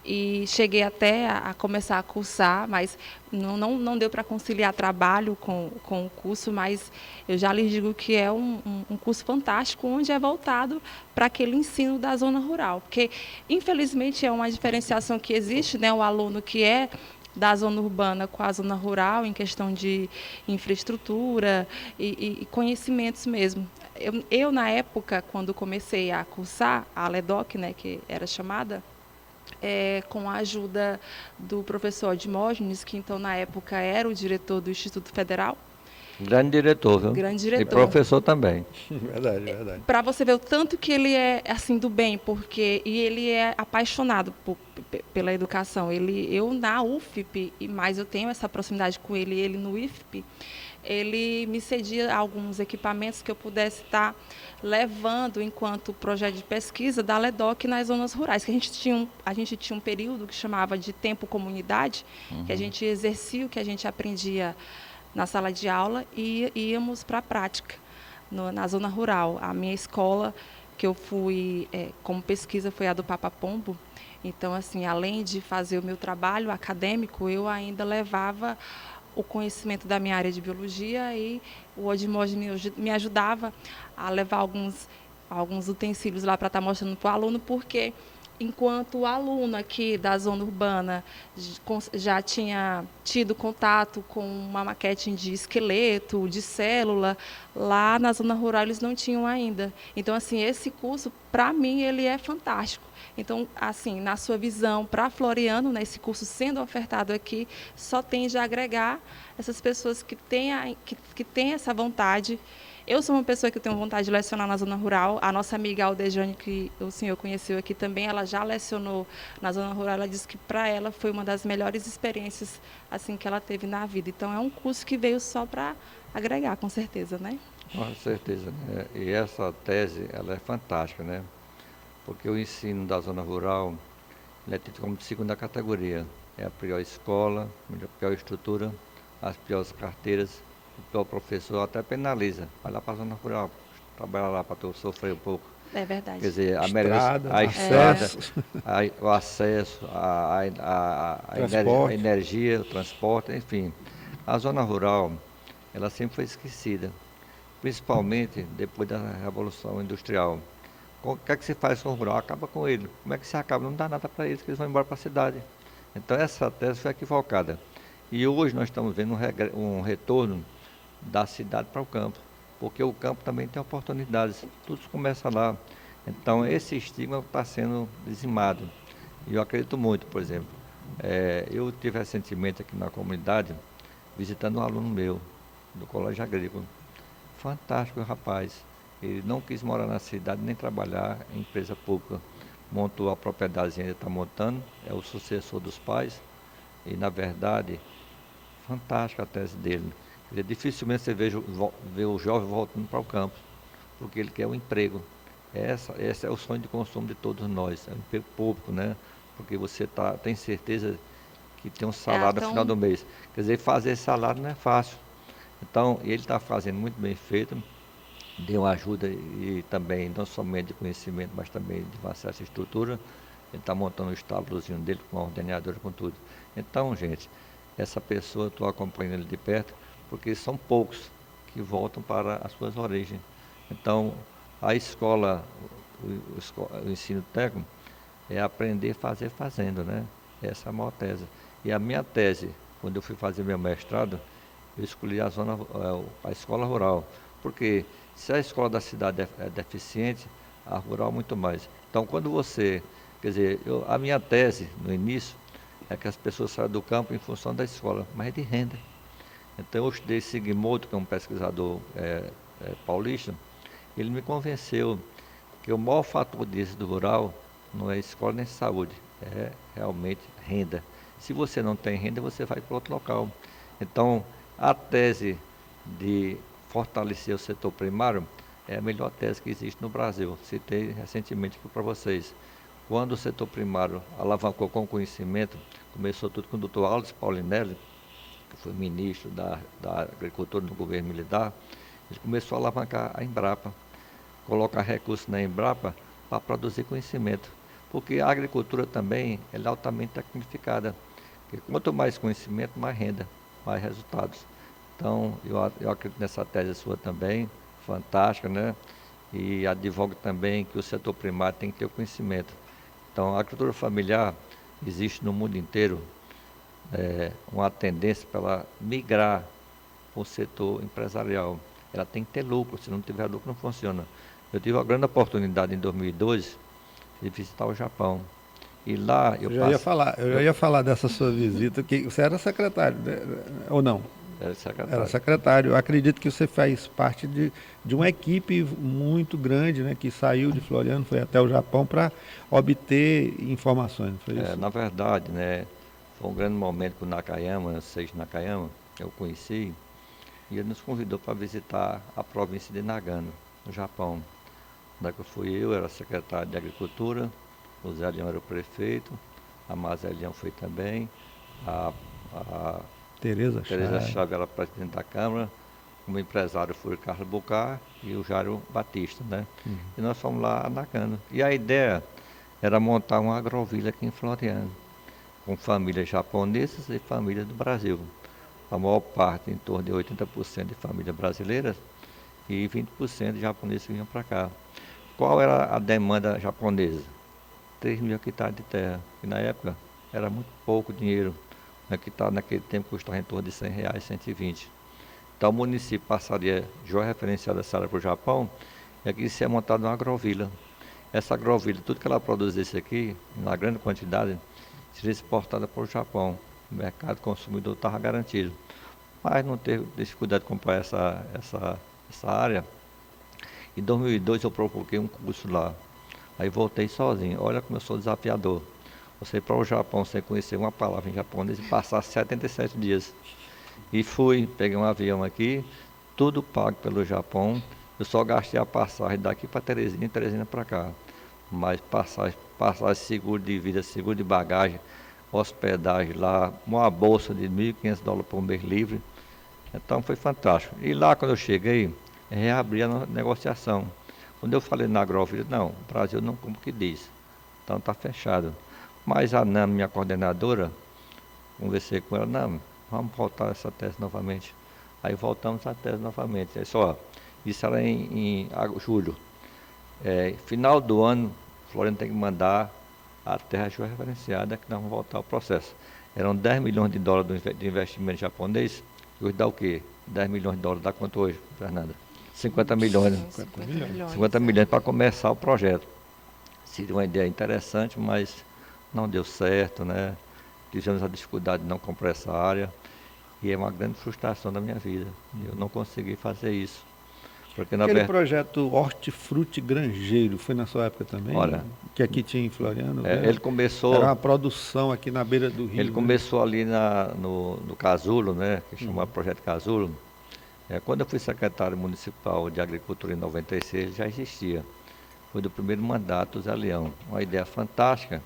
e cheguei até a começar a cursar, mas não deu para conciliar trabalho com o curso, mas eu já lhes digo que é um curso fantástico, onde é voltado para aquele ensino da zona rural, porque infelizmente é uma diferenciação que existe, né? O aluno que é da zona urbana com a zona rural, em questão de infraestrutura e conhecimentos mesmo. Eu, na época, quando comecei a cursar a LEDOC, né, que era chamada, com a ajuda do professor Dimógenes, que então na época era o diretor do Instituto Federal. Grande diretor, viu? Grande diretor. E professor também. Verdade, verdade. Para você ver o tanto que ele é assim do bem, e ele é apaixonado pela educação. Eu na UFP, mas eu tenho essa proximidade com ele no IFP, ele me cedia alguns equipamentos que eu pudesse estar levando enquanto projeto de pesquisa da LEDOC nas zonas rurais, que a gente tinha um período que chamava de tempo comunidade, que a gente exercia o que a gente aprendia na sala de aula e íamos para a prática na zona rural. A minha escola, que eu fui como pesquisa, foi a do Papa Pombo. Então, assim, além de fazer o meu trabalho acadêmico, eu ainda levava o conhecimento da minha área de biologia, e o Odimógenes me ajudava a levar alguns utensílios lá para estar mostrando para o aluno, porque enquanto o aluno aqui da zona urbana já tinha tido contato com uma maquete de esqueleto, de célula, lá na zona rural eles não tinham ainda. Então, assim, esse curso, para mim, ele é fantástico. Então, assim, na sua visão, para Floriano, né, esse curso sendo ofertado aqui, só tende a agregar essas pessoas que têm essa vontade. Eu sou uma pessoa que tenho vontade de lecionar na zona rural. A nossa amiga Aldejane, que o senhor conheceu aqui também, ela já lecionou na zona rural. Ela disse que para ela foi uma das melhores experiências assim que ela teve na vida. Então é um curso que veio só para agregar, com certeza, né? Com certeza, né? E essa tese, ela é fantástica, né? Porque o ensino da zona rural, ele é tido como de segunda categoria. É a pior escola, a pior estrutura, as piores carteiras. O pior professor até penaliza. Vai lá para a zona rural, trabalha lá para tu sofrer um pouco. É verdade. Quer dizer, a estrada, o acesso, a energia, o transporte, enfim. A zona rural, ela sempre foi esquecida, principalmente depois da Revolução Industrial. O que é que se faz com o rural? Acaba com ele. Como é que se acaba? Não dá nada para eles, que eles vão embora para a cidade. Então essa tese foi equivocada. E hoje nós estamos vendo um retorno da cidade para o campo, porque o campo também tem oportunidades, tudo começa lá. Então esse estigma está sendo dizimado. E eu acredito muito, por exemplo, eu tive recentemente aqui na comunidade, visitando um aluno meu, do colégio agrícola. Fantástico, rapaz. Ele não quis morar na cidade nem trabalhar em empresa pública. Montou a propriedade, ainda está montando, é o sucessor dos pais. E, na verdade, fantástica a tese dele. Dificilmente você vê o jovem voltando para o campo, porque ele quer um emprego. Esse é o sonho de consumo de todos nós, é um emprego público, né? Porque você tem certeza que tem um salário no final do mês. Quer dizer, fazer esse salário não é fácil. Então, ele está fazendo muito bem feito, deu ajuda e também, não somente de conhecimento, mas também de uma certa estrutura. Ele está montando o estábulozinho dele com a ordenadora, com tudo. Então, gente, essa pessoa, estou acompanhando ele de perto, porque são poucos que voltam para as suas origens. Então, a escola, o ensino técnico, é aprender a fazer fazendo, né? Essa é a maior tese. E a minha tese, quando eu fui fazer meu mestrado, eu escolhi a escola rural, porque se a escola da cidade é deficiente, a rural muito mais. Então, quando você, quer dizer, a minha tese no início é que as pessoas saem do campo em função da escola, mas é de renda. Então, eu estudei Sigmund, que é um pesquisador paulista, ele me convenceu que o maior fator de êxito rural não é escola nem saúde, é realmente renda. Se você não tem renda, você vai para outro local. Então, a tese de fortalecer o setor primário é a melhor tese que existe no Brasil. Citei recentemente aqui para vocês. Quando o setor primário alavancou com conhecimento, começou tudo com o Dr. Alves Paulinelli, que foi ministro da Agricultura no governo militar, ele começou a alavancar a Embrapa. colocar recursos na Embrapa para produzir conhecimento. Porque a agricultura também ela é altamente tecnificada. Porque quanto mais conhecimento, mais renda, mais resultados. Então, eu acredito nessa tese sua também, fantástica, né? E advogo também que o setor primário tem que ter o conhecimento. Então, a agricultura familiar existe no mundo inteiro uma tendência para ela migrar para o setor empresarial. Ela tem que ter lucro, se não tiver lucro não funciona. Eu tive uma grande oportunidade em 2012 de visitar o Japão. E lá eu já ia falar dessa sua visita, que você era secretário, né? Ou não? Era secretário. Era secretário. Eu acredito que você faz parte de uma equipe muito grande, né, que saiu de Floriano, foi até o Japão para obter informações, não foi isso? Na verdade, né, foi um grande momento com o Nakayama, Seiji Nakayama, que eu conheci, e ele nos convidou para visitar a província de Nagano, no Japão. Onde que eu fui eu, era secretário de Agricultura, o Zé Leão era o prefeito, a Mazé Leão foi também, a Tereza Chave era presidente da Câmara, como empresário foi o Carlos Bucar e o Jairo Batista, né? E nós fomos lá a Nagano. E a ideia era montar uma agrovila aqui em Floriano, com famílias japonesas e famílias do Brasil. A maior parte, em torno de 80% de famílias brasileiras e 20% de japoneses que vinham para cá. Qual era a demanda japonesa? 3 mil hectares de terra, que na época era muito pouco dinheiro. Um hectare naquele tempo custava em torno de R$100, 120. Então o município passaria, já referenciado essa área para o Japão, e aqui seria montada uma agrovila. Essa agrovila, tudo que ela produzisse aqui, na grande quantidade, seria exportada para o Japão. O mercado consumidor estava garantido. Mas não teve dificuldade de comprar essa área. Em 2002 eu provoquei um curso lá. Aí voltei sozinho. Olha como eu sou desafiador. Você ir para o Japão sem conhecer uma palavra em japonês e passar 77 dias. E fui, peguei um avião aqui, tudo pago pelo Japão. Eu só gastei a passagem daqui para Teresina e Teresina para cá. Mas passagem, seguro de vida, seguro de bagagem, hospedagem lá, uma bolsa de $1.500 por mês livre. Então foi fantástico. E lá quando eu cheguei, reabri a negociação. Quando eu falei na agrovila, não, o Brasil não como que diz. Então está fechado. Mas a Nami, minha coordenadora, conversei com ela, não, vamos voltar essa tese novamente. Aí voltamos à tese novamente. Aí só, isso era em julho. Final do ano, Floriano tem que mandar a terra já referenciada, que nós vamos voltar ao processo. Eram $10 milhões de investimento japonês, e hoje dá o quê? $10 milhões dá quanto hoje, Fernanda? 50 milhões. 50 milhões para começar o projeto. Seria uma ideia interessante, mas não deu certo, né? Tivemos a dificuldade de não comprar essa área e é uma grande frustração da minha vida. Eu não consegui fazer isso. Porque, Aquele projeto Hortifruti Grangeiro foi na sua época também? Olha, que aqui tinha em Floriano? Ele começou... Era uma produção aqui na beira do rio. Ele começou ali no Casulo, né? Que chamava Projeto Casulo. Quando eu fui secretário municipal de Agricultura em 96, já existia. Foi do primeiro mandato do Zé Leão. Uma ideia fantástica,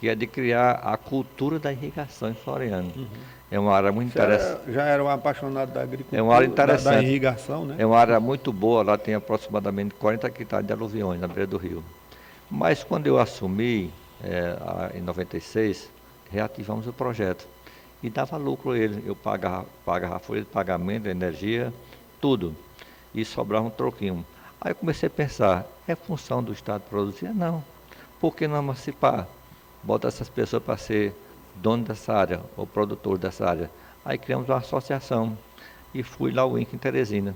que é de criar a cultura da irrigação em Floriano. É uma área muito interessante. Já era um apaixonado da agricultura, é uma área interessante. Da irrigação, né? É uma área muito boa, lá tem aproximadamente 40 hectares de aluviões na beira do rio. Mas quando eu assumi, em 96, reativamos o projeto. E dava lucro ele. Eu pagava a folha de pagamento, energia, tudo. E sobrava um troquinho. Aí eu comecei a pensar, é função do Estado produzir? Não. Por que não emancipar? Bota essas pessoas para ser dono dessa área, ou produtor dessa área. Aí criamos uma associação. E fui lá ao INCRA em Teresina,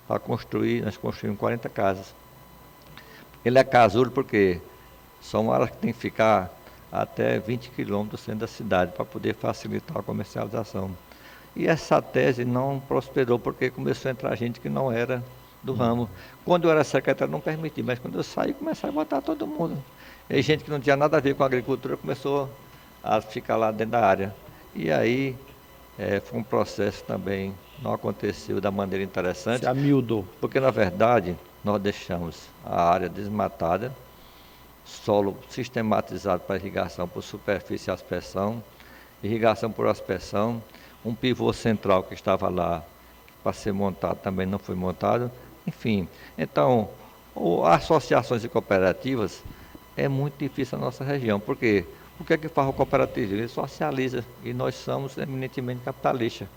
para construir, nós construímos 40 casas. Ele é casulo porque são áreas que tem que ficar até 20 quilômetros do centro da cidade, para poder facilitar a comercialização. E essa tese não prosperou, porque começou a entrar gente que não era do ramo. Quando eu era secretário não permitia, mas quando eu saí, começaram a botar todo mundo. E gente que não tinha nada a ver com a agricultura começou a ficar lá dentro da área. E aí foi um processo também, não aconteceu da maneira interessante. Se amiudou. Porque na verdade nós deixamos a área desmatada, solo sistematizado para irrigação por superfície e aspersão, irrigação por aspersão, um pivô central que estava lá para ser montado também não foi montado, enfim. Então, Associações e cooperativas é muito difícil na nossa região, porque o que é que faz o cooperativismo? Ele socializa, e nós somos eminentemente capitalistas.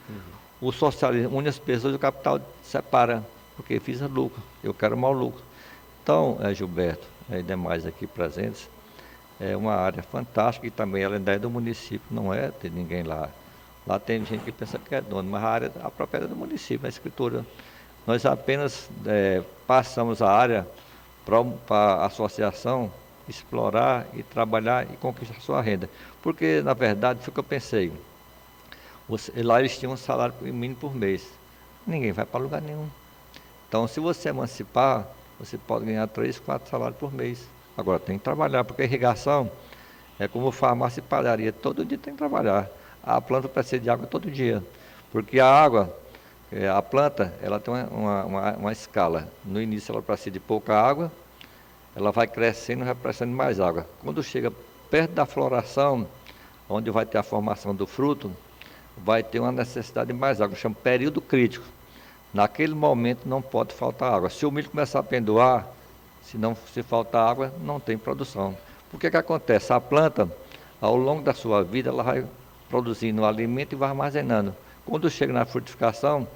O socialismo une as pessoas e o capital separa, porque visa lucro, eu quero mau lucro. Então, Gilberto e demais aqui presentes, é uma área fantástica e também ela ainda é do município, não é de ninguém lá. Lá tem gente que pensa que é dono, mas a propriedade é do município, a escritura. Nós apenas passamos a área para a associação explorar e trabalhar e conquistar sua renda. Porque, na verdade, foi o que eu pensei. Lá eles tinham um salário mínimo por mês. Ninguém vai para lugar nenhum. Então, se você emancipar, você pode ganhar 3, 4 salários por mês. Agora, tem que trabalhar, porque a irrigação é como farmácia e padaria. Todo dia tem que trabalhar. A planta precisa de água todo dia. Porque a água, a planta, ela tem uma escala. No início ela precisa de pouca água, ela vai crescendo e vai precisando de mais água. Quando chega perto da floração, onde vai ter a formação do fruto, vai ter uma necessidade de mais água, chama período crítico. Naquele momento não pode faltar água. Se o milho começar a pendoar, se faltar água, não tem produção. Por que acontece? A planta, ao longo da sua vida, ela vai produzindo alimento e vai armazenando. Quando chega na frutificação,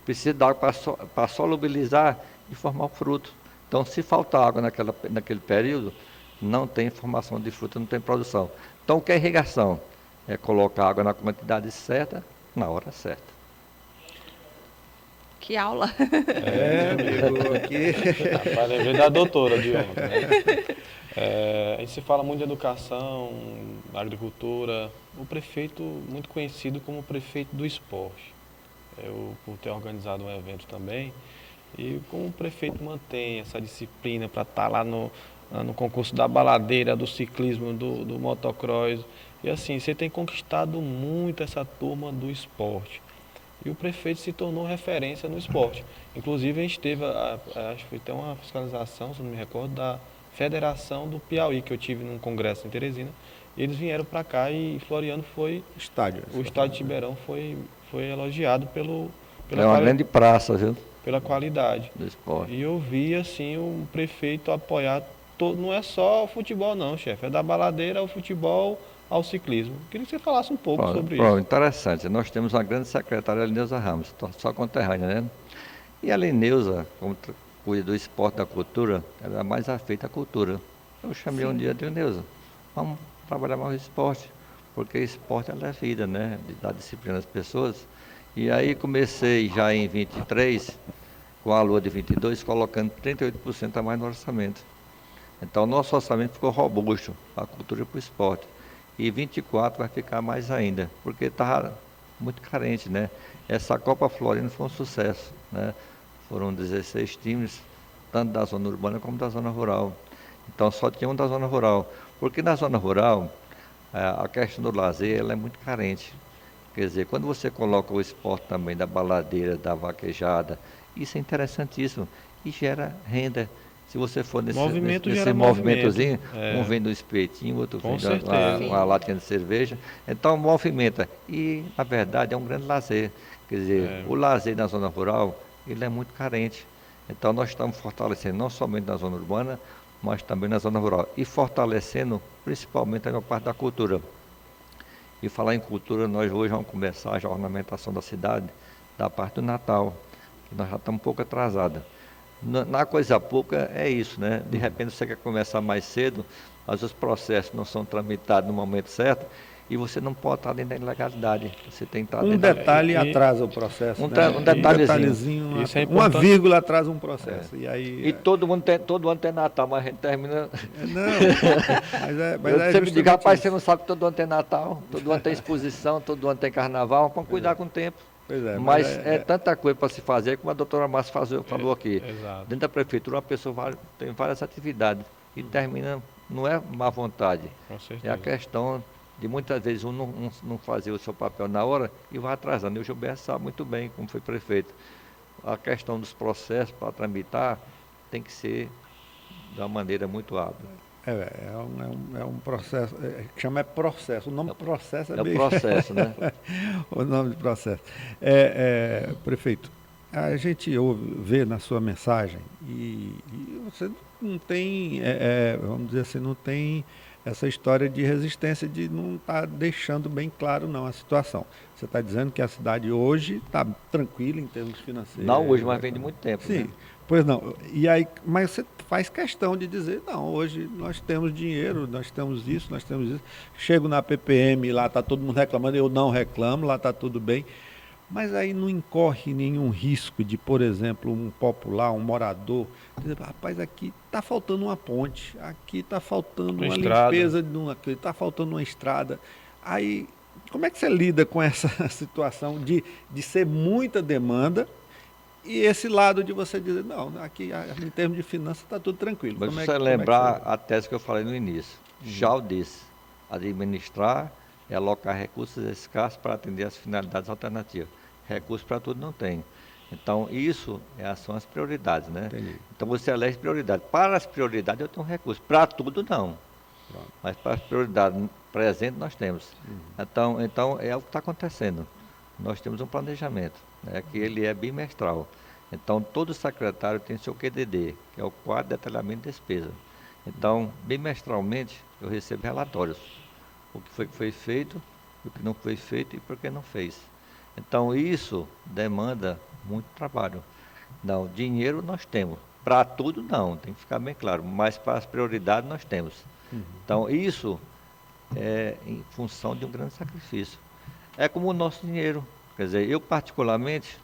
precisa de água para solubilizar e formar o fruto. Então, se faltar água naquele período, não tem formação de fruta, não tem produção. Então, o que é irrigação? É colocar água na quantidade certa, na hora certa. Que aula! Amigo, aqui. Rapaz, lembrei da doutora de ontem, né? A gente se fala muito de educação, agricultura. O prefeito, muito conhecido como prefeito do esporte. Eu, por ter organizado um evento também, e como o prefeito mantém essa disciplina para estar lá no concurso da baladeira, do ciclismo, do motocross. E assim, você tem conquistado muito essa turma do esporte. E o prefeito se tornou referência no esporte. Inclusive, a gente teve, acho que foi até uma fiscalização, se não me recordo, da Federação do Piauí, que eu tive num congresso em Teresina. E eles vieram para cá e Floriano foi... O estádio Tiberão foi elogiado pela uma grande praça, viu? Pela qualidade do esporte. E eu vi, assim, o prefeito apoiar, não é só o futebol não, chefe, é da baladeira ao futebol, ao ciclismo. Queria que você falasse um pouco sobre isso. Interessante. Nós temos uma grande secretária, a Lineusa Ramos, só conterrânea, né? E a Lineusa, como cuida do esporte, da cultura, ela é a mais afeita à cultura. Eu chamei um dia de Lineusa, vamos trabalhar mais o esporte, porque esporte é a vida, né? De dar disciplina às pessoas. E aí comecei já em 23, com a lua de 22, colocando 38% a mais no orçamento. Então, nosso orçamento ficou robusto para a cultura e para o esporte. E 24 vai ficar mais ainda, porque estava muito carente, né? Essa Copa Floriano foi um sucesso, né? Foram 16 times, tanto da zona urbana como da zona rural. Então, só tinha um da zona rural, porque na zona rural, a questão do lazer ela é muito carente. Quer dizer, quando você coloca o esporte também da baladeira, da vaquejada, isso é interessantíssimo e gera renda. Se você for nesse movimentozinho, um vende um espetinho, outro vende uma latinha de cerveja, então movimenta. E, na verdade, é um grande lazer. Quer dizer, o lazer na zona rural, ele é muito carente. Então, nós estamos fortalecendo não somente na zona urbana, mas também na zona rural. E fortalecendo, principalmente, a parte da cultura. E falar em cultura, nós hoje vamos começar já a ornamentação da cidade, da parte do Natal, que nós já estamos um pouco atrasados. Na coisa pouca é isso, né? De repente você quer começar mais cedo, mas os processos não são tramitados no momento certo e você não pode estar dentro da ilegalidade. Você tem que estar dentro detalhe atrasa o processo. Um detalhezinho. Isso é uma vírgula atrasa um processo. E todo ano tem Natal, mas a gente termina. Mas eu sempre digo, rapaz, você não sabe que todo ano tem Natal, todo ano tem exposição, todo ano tem carnaval, vamos cuidar com o tempo. Mas é tanta coisa para se fazer, como a doutora Márcia falou aqui. Dentro da prefeitura, uma pessoa tem várias atividades e termina, não é má vontade, é a questão de muitas vezes não fazer o seu papel na hora e vai atrasando. E o Gilberto sabe muito bem como foi prefeito. A questão dos processos para tramitar tem que ser de uma maneira muito hábil. É um processo, que chama processo. O nome processo é o processo, né? O nome de processo. Prefeito, a gente vê na sua mensagem e você não tem, vamos dizer assim, não tem essa história de resistência, de não estar deixando bem claro não a situação. Você está dizendo que a cidade hoje está tranquila em termos financeiros. Não hoje, mas vem de muito tempo. Sim, né? pois não. E aí, mas você faz questão de dizer, não, hoje nós temos dinheiro, nós temos isso, nós temos isso. Chego na PPM, lá está todo mundo reclamando, eu não reclamo, lá está tudo bem. Mas aí não incorre nenhum risco de, por exemplo, um popular, um morador, dizer, rapaz, aqui está faltando uma ponte, aqui está faltando uma limpeza, está faltando uma estrada. Aí, como é que você lida com essa situação de ser muita demanda e esse lado de você dizer, não, aqui em termos de finanças está tudo tranquilo. Mas se você lembrar a tese que eu falei no início, já o disse, administrar é alocar recursos escassos para atender às finalidades alternativas. Recursos para tudo não tem. Então, isso são as prioridades, né? Entendi. Então, você elege prioridade. Para as prioridades, eu tenho recurso. Para tudo, não. Pronto. Mas para as prioridades presentes, nós temos. Então, é o que está acontecendo. Nós temos um planejamento, né, que ele é bimestral. Então, todo secretário tem seu QDD, que é o quadro de detalhamento de despesa. Então, bimestralmente, eu recebo relatórios. O que foi feito, o que não foi feito e por que não fez. Então, isso demanda muito trabalho. Não, dinheiro nós temos. Para tudo, não, tem que ficar bem claro. Mas para as prioridades, nós temos. Então, isso é em função de um grande sacrifício. É como o nosso dinheiro. Quer dizer, eu particularmente,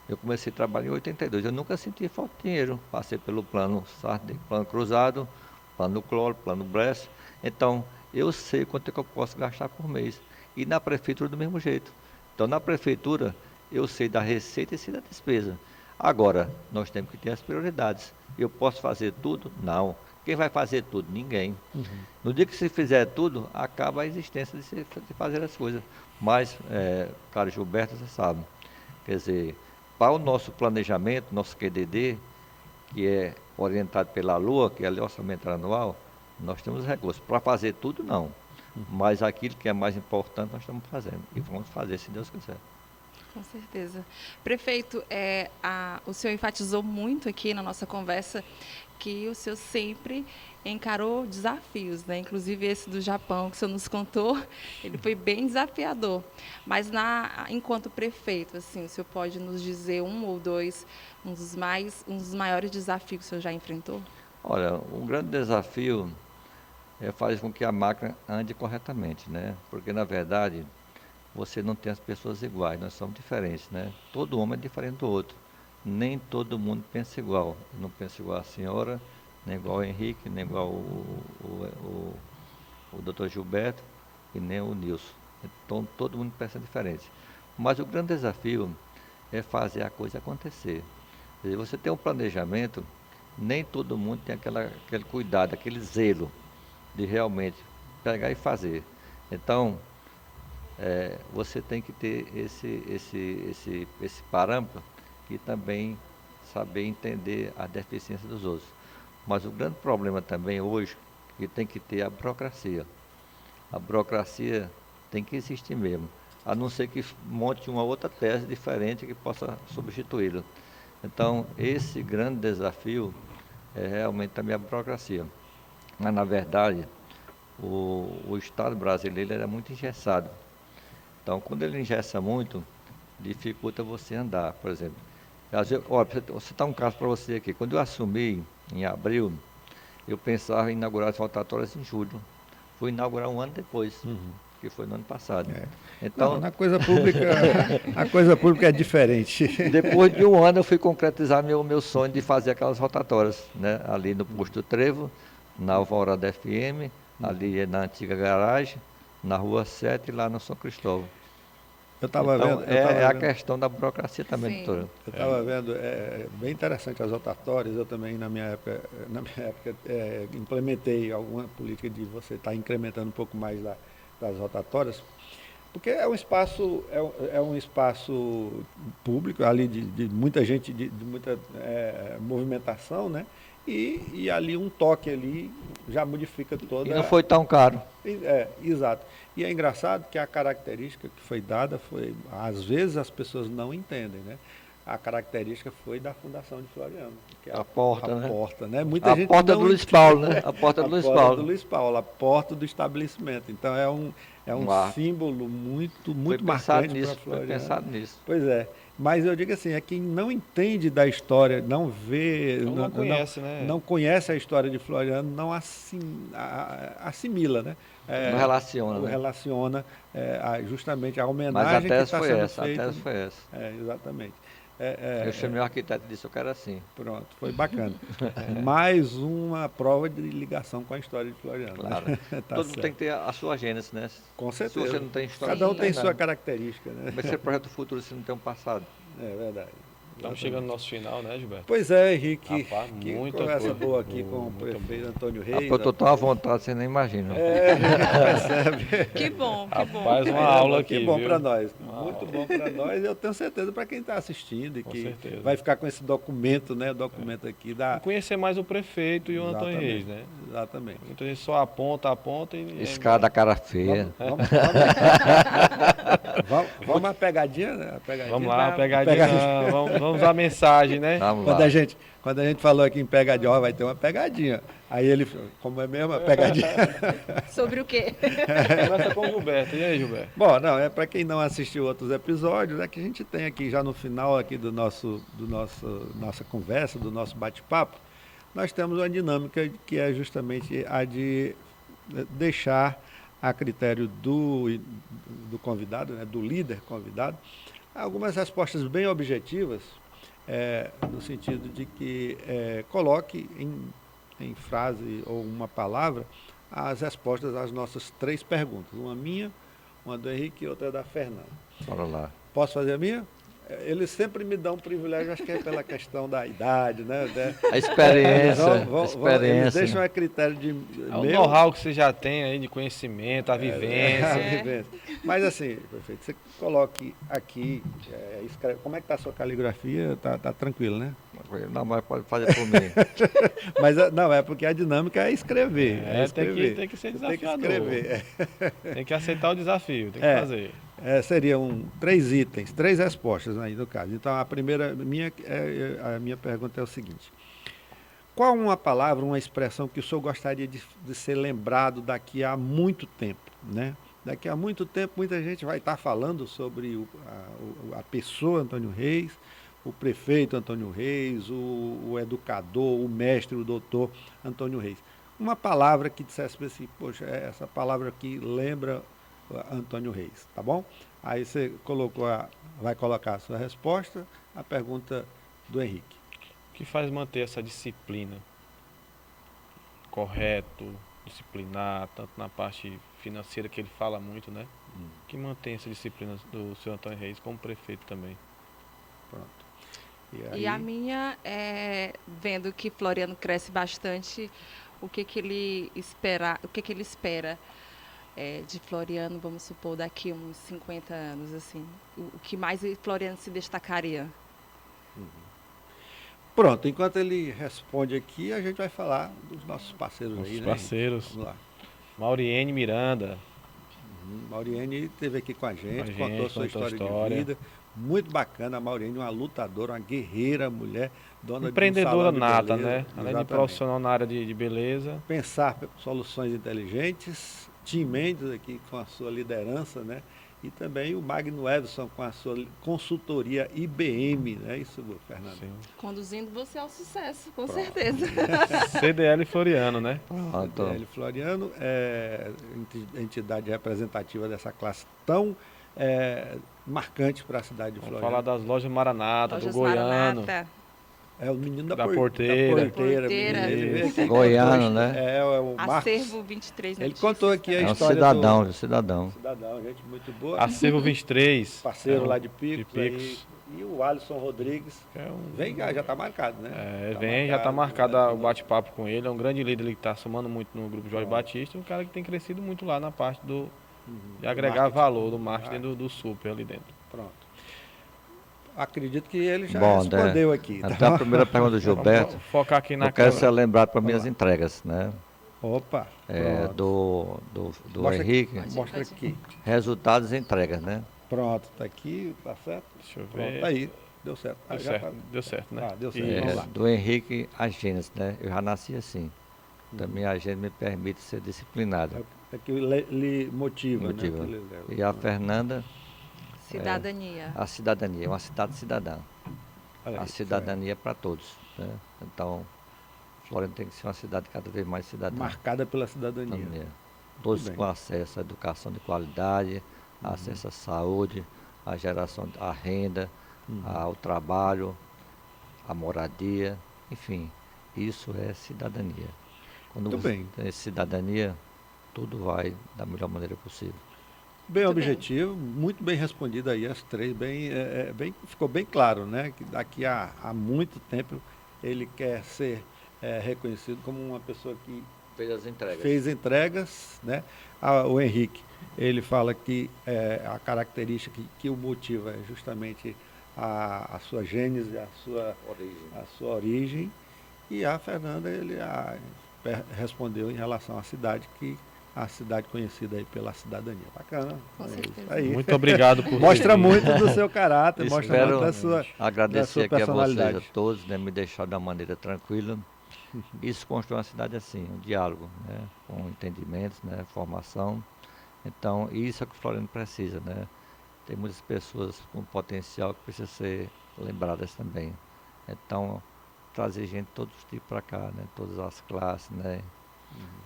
eu comecei a trabalhar em 82. Eu nunca senti falta de dinheiro. Passei pelo plano Sarden, plano cruzado, plano Cloro, plano Bress. Então, eu sei quanto é que eu posso gastar por mês. E na prefeitura do mesmo jeito. Então, na prefeitura, eu sei da receita e sei da despesa. Agora, nós temos que ter as prioridades. Eu posso fazer tudo? Não. Quem vai fazer tudo? Ninguém. No dia que se fizer tudo, acaba a existência de fazer as coisas. Mas, cara Gilberto, você sabe, quer dizer, para o nosso planejamento, nosso QDD, que é orientado pela Lua, que é o orçamento anual, nós temos recursos. Para fazer tudo, não. Mas aquilo que é mais importante, nós estamos fazendo. E vamos fazer, se Deus quiser. Com certeza. Prefeito, o senhor enfatizou muito aqui na nossa conversa que o senhor sempre encarou desafios, né? Inclusive esse do Japão que o senhor nos contou, ele foi bem desafiador. Mas enquanto prefeito, assim, o senhor pode nos dizer um ou dois, um dos maiores desafios que o senhor já enfrentou? Olha, um grande desafio é fazer com que a máquina ande corretamente, né? Porque, na verdade, você não tem as pessoas iguais, nós somos diferentes, né? Todo homem é diferente do outro. Nem todo mundo pensa igual. Eu não penso igual a senhora, nem igual o Henrique, nem igual o doutor Gilberto e nem o Nilson. Então, todo mundo pensa diferente. Mas o grande desafio é fazer a coisa acontecer. Quer dizer, você tem um planejamento, nem todo mundo tem aquele cuidado, aquele zelo de realmente pegar e fazer. Então, você tem que ter esse parâmetro e também saber entender a deficiência dos outros. Mas o grande problema também hoje é que tem que ter a burocracia. A burocracia tem que existir mesmo, a não ser que monte uma outra tese diferente que possa substituí-la. Então, esse grande desafio é realmente também a burocracia. Mas, na verdade, o Estado brasileiro era muito engessado. Então, quando ele engessa muito, dificulta você andar, por exemplo. Olha, vou citar um caso para você aqui. Quando eu assumi, em abril, eu pensava em inaugurar as rotatórias em julho. Fui inaugurar um ano depois, que foi no ano passado. Então, não, na coisa pública, a coisa pública é diferente. Depois de um ano, eu fui concretizar meu sonho de fazer aquelas rotatórias, né? Ali no Posto Trevo, na Alvorada FM, ali na antiga garagem, na Rua 7 e lá no São Cristóvão. Eu estava vendo. A questão da burocracia também, doutora. Eu estava vendo, bem interessante as rotatórias. Eu também, na minha época implementei alguma política de você estar incrementando um pouco mais das rotatórias, porque é um espaço público, ali de muita gente, de muita movimentação, né? E ali um toque ali já modifica toda. E não foi tão caro. Exato. E é engraçado que a característica que foi dada às vezes as pessoas não entendem, né? a característica foi da Fundação de Floriano. Que é A porta, né? porta, né? Muita A gente porta não do Luiz Paulo, né? A porta a do Luiz porta Paulo. do Luiz Paulo, a porta do estabelecimento. Então é um Marco. símbolo muito Foi pensado marcante para nisso, foi Floriano. pensado nisso. Pois é. Mas eu digo assim, é quem não entende da história, não vê, Não conhece, né? não conhece a história de Floriano, não assimila, né? Não relaciona, Não né? relaciona justamente a Mas a homenagem que tese está foi sendo essa, a feita. tese foi essa. Exatamente. Eu chamei o arquiteto e disse, eu quero assim. Pronto, foi bacana. Mais uma prova de ligação com a história de Floriano. Claro. Né? Tá Todo mundo certo. tem que ter a sua gênese, né? Com Se certeza. você não tem história, Cada um não tem nada. sua característica, né? Vai ser projeto futuro se não tem um passado. É verdade. Estamos chegando no nosso final, né, Gilberto? Pois é, Henrique. Rapaz, Que muita conversa coisa. boa aqui com o Muito prefeito Antônio Rapaz, Reis. eu estou tão à vontade, você nem imagina. A gente percebe. Que bom, que bom. Rapaz, uma aula aqui, Que bom viu? para nós. Uma Muito aula. bom para nós. Eu tenho certeza para quem está assistindo e Com que certeza. vai ficar com esse documento, né? O documento aqui da. Conhecer mais o prefeito e o Antônio Exatamente. Reis, né? Exatamente. Muita gente só aponta e... Escada, cara feia. Vamos à pegadinha, né? A pegadinha. Vamos lá, pegadinha. Vamos à mensagem, né? Vamos Quando lá. quando a gente falou aqui em pegadinha, ó, vai ter uma pegadinha. Aí ele, como é mesmo a pegadinha? Sobre o quê? Começa com o Gilberto. E aí, Gilberto? Bom, não, é para quem não assistiu outros episódios, é que a gente tem aqui já no final aqui nossa conversa, do nosso bate-papo, nós temos uma dinâmica que é justamente a de deixar a critério do convidado, né, do líder convidado, algumas respostas bem objetivas, no sentido de que coloque em frase ou uma palavra as respostas às nossas 3 perguntas. Uma minha, uma do Henrique e outra da Fernanda. Bora lá. Posso fazer a minha? Eles sempre me dão um privilégio, acho que é pela questão da idade, né? A experiência. Eles deixam né? a critério de É o know-how que você já tem aí de conhecimento, a vivência. a vivência. Mas assim, prefeito, você coloque aqui, escreve, como é que está a sua caligrafia? Tá tranquilo, né? Não, mas pode fazer por mim. Mas não, é porque a dinâmica é escrever. Escrever. Tem que ser Você tem que desafiador. escrever. Tem que aceitar o desafio, tem que fazer. Seriam 3 itens, 3 respostas aí no caso. Então, a minha pergunta é o seguinte: qual uma palavra, uma expressão que o senhor gostaria de ser lembrado daqui a muito tempo, né? Daqui a muito tempo, muita gente vai estar falando sobre a pessoa Antônio Reis, o prefeito Antônio Reis, o educador, o mestre, o doutor Antônio Reis. Uma palavra que dissesse assim, poxa, essa palavra aqui lembra Antônio Reis, tá bom? Aí você vai colocar a sua resposta, a pergunta do Henrique. O que faz manter essa disciplina? Correto, disciplinar, tanto na parte financeira que ele fala muito, né? Que mantém essa disciplina do senhor Antônio Reis como prefeito também. Pronto. E a minha é, vendo que Floriano cresce bastante, o que ele espera de Floriano, vamos supor, daqui uns 50 anos, assim, o que mais Floriano se destacaria? Pronto, enquanto ele responde aqui, a gente vai falar dos nossos parceiros Nossos aí, né? parceiros. Vamos lá. Mauriene Miranda. Mauriene esteve aqui com a gente, Com a gente, contou sua contou a história história. de vida. Muito bacana, a Mauriene, uma lutadora, uma guerreira, mulher, dona Empreendedora de um salão de nata, beleza. né? Além de Exatamente. profissional na área de beleza. Pensar soluções inteligentes. Tim Mendes aqui com a sua liderança, né? E também o Magno Everson com a sua consultoria IBM, né? Isso, Fernando? Sim. Conduzindo você ao sucesso, com Pronto. certeza. CDL Floriano, né? Pronto. CDL Floriano é entidade representativa dessa classe tão marcante para a cidade de Vamos Floriano. falar das lojas Maranata, Lojas do Goiano. Maranata. É o menino Da da porteira. Porteira. menino, ele veio aqui, Goiano, contou, né? É o Marcos. Acervo 23 Ele notícias. contou aqui a É um história cidadão, do cidadão. cidadão, gente muito boa. Acervo 23. Parceiro É um- lá de Picos. de Picos. E o Alisson Rodrigues. É um- Vem cá, já está marcado, né? já está marcado né? o bate-papo com ele. É um grande líder, ele que está somando muito no grupo Jorge Batista. Um cara que tem crescido muito lá na parte de agregar marketing. valor do marketing do super ali dentro. Pronto. Acredito que ele já Bom, respondeu aqui. Tá? Até a primeira pergunta do Gilberto. Vamos focar aqui na Eu quero ser câmera. lembrado para Vamos minhas lá. entregas, né? Opa, É, pronto. do Mostra Henrique, Pode ir, Mostra pode ir. aqui. resultados e entregas, né? Pronto, tá aqui, tá certo? Deixa eu Pronto, ver. tá aí. Deu certo. Deu certo, né? Deu certo. Isso. Vamos lá. Do Henrique a Gênesis, né? Eu já nasci assim. Também a Gênesis me permite ser disciplinado. É que lhe motiva, Motiva. né? Que lhe leva. E a Fernanda, Cidadania. a cidadania, uma cidade cidadã. Olha A aí, cidadania é para todos, né? Então, Floriano tem que ser uma cidade cada vez mais cidadã. marcada pela cidadania. Cidadania. Todos bem. com acesso à educação de qualidade, acesso à saúde, à geração, à renda, ao trabalho, à moradia, enfim, isso é cidadania. Quando Muito você bem. tem cidadania, tudo vai da melhor maneira possível. Bem Muito objetivo, muito bem respondido aí as três, ficou bem claro, né? Que daqui a muito tempo ele quer ser reconhecido como uma pessoa que Fez as entregas. fez entregas, né? O Henrique, ele fala que a característica que o motiva é justamente a sua gênese, a sua origem, e a Fernanda, ele respondeu em relação à cidade, que a cidade conhecida aí pela cidadania. Bacana. Com certeza. Aí. Muito obrigado por Mostra ter vindo. muito do seu caráter, mostra Espero muito da sua agradecer aqui a vocês, personalidade. a todos, né, me deixar de uma maneira tranquila. Isso constrói uma cidade assim, um diálogo, né, com entendimentos, né, formação. Então, isso é o que o Floriano precisa, né? Tem muitas pessoas com potencial que precisam ser lembradas também. Então, trazer gente de todos os tipos para cá, né, todas as classes, né?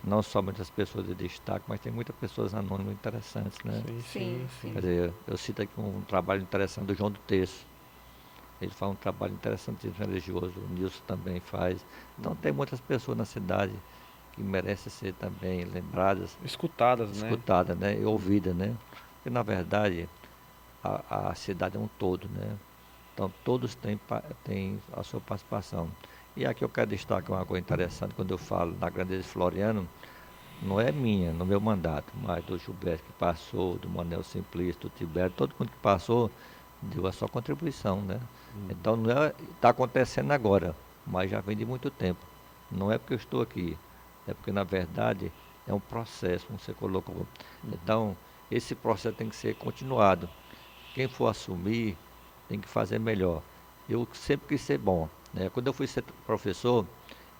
Não somente as pessoas de destaque, mas tem muitas pessoas anônimas interessantes, né? Sim. Quer dizer, eu cito aqui um trabalho interessante do João do Terço. Ele faz um trabalho interessantíssimo religioso, o Nilson também faz. Então tem muitas pessoas na cidade que merecem ser também lembradas, Escutadas, né? escutadas, né? E ouvidas, né? Porque na verdade a cidade é um todo, né? Então todos têm a sua participação. E aqui eu quero destacar uma coisa interessante, quando eu falo na grandeza de Floriano, não é minha, no meu mandato, mas do Gilberto que passou, do Manuel Simplício, do Tibério, todo mundo que passou deu a sua contribuição, né? Então não está acontecendo agora, mas já vem de muito tempo. Não é porque eu estou aqui, é porque na verdade é um processo, como você colocou. Então esse processo tem que ser continuado. Quem for assumir tem que fazer melhor. Eu sempre quis ser bom, né? Quando eu fui ser professor,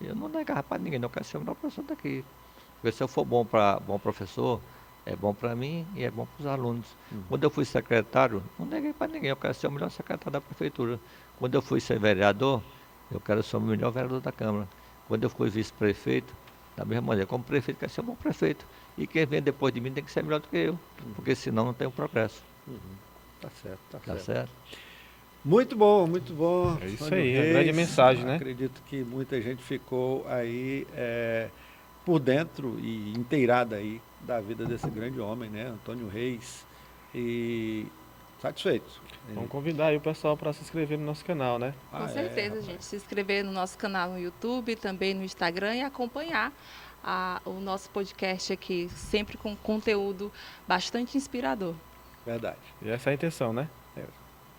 eu não negava para ninguém, não quero ser o melhor professor daqui. Porque se eu for bom professor, é bom para mim e é bom para os alunos. Quando eu fui secretário, não neguei para ninguém, eu quero ser o melhor secretário da prefeitura. Quando eu fui ser vereador, eu quero ser o melhor vereador da Câmara. Quando eu fui vice-prefeito, da mesma maneira, como prefeito, quero ser um bom prefeito. E quem vem depois de mim tem que ser melhor do que eu, porque senão não tem um progresso. Tá certo, Tá certo? Muito bom, muito bom. É isso Antônio aí, a Reis. grande mensagem, né? Acredito que muita gente ficou aí por dentro e inteirada aí da vida desse grande homem, né? Antônio Reis. E satisfeito. Vamos convidar aí o pessoal para se inscrever no nosso canal, né? Com certeza, gente. Se inscrever no nosso canal no YouTube, também no Instagram e acompanhar o nosso podcast aqui, sempre com conteúdo bastante inspirador. Verdade. E essa é a intenção, né?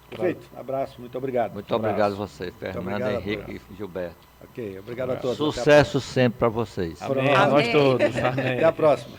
Perfeito. Abraço, muito obrigado. Muito obrigado a você, Fernanda, obrigado a Henrique e Gilberto. Ok, obrigado a todos. Sucesso sempre para vocês. Amém. Pronto. A nós Amém. todos. Amém. Até a próxima.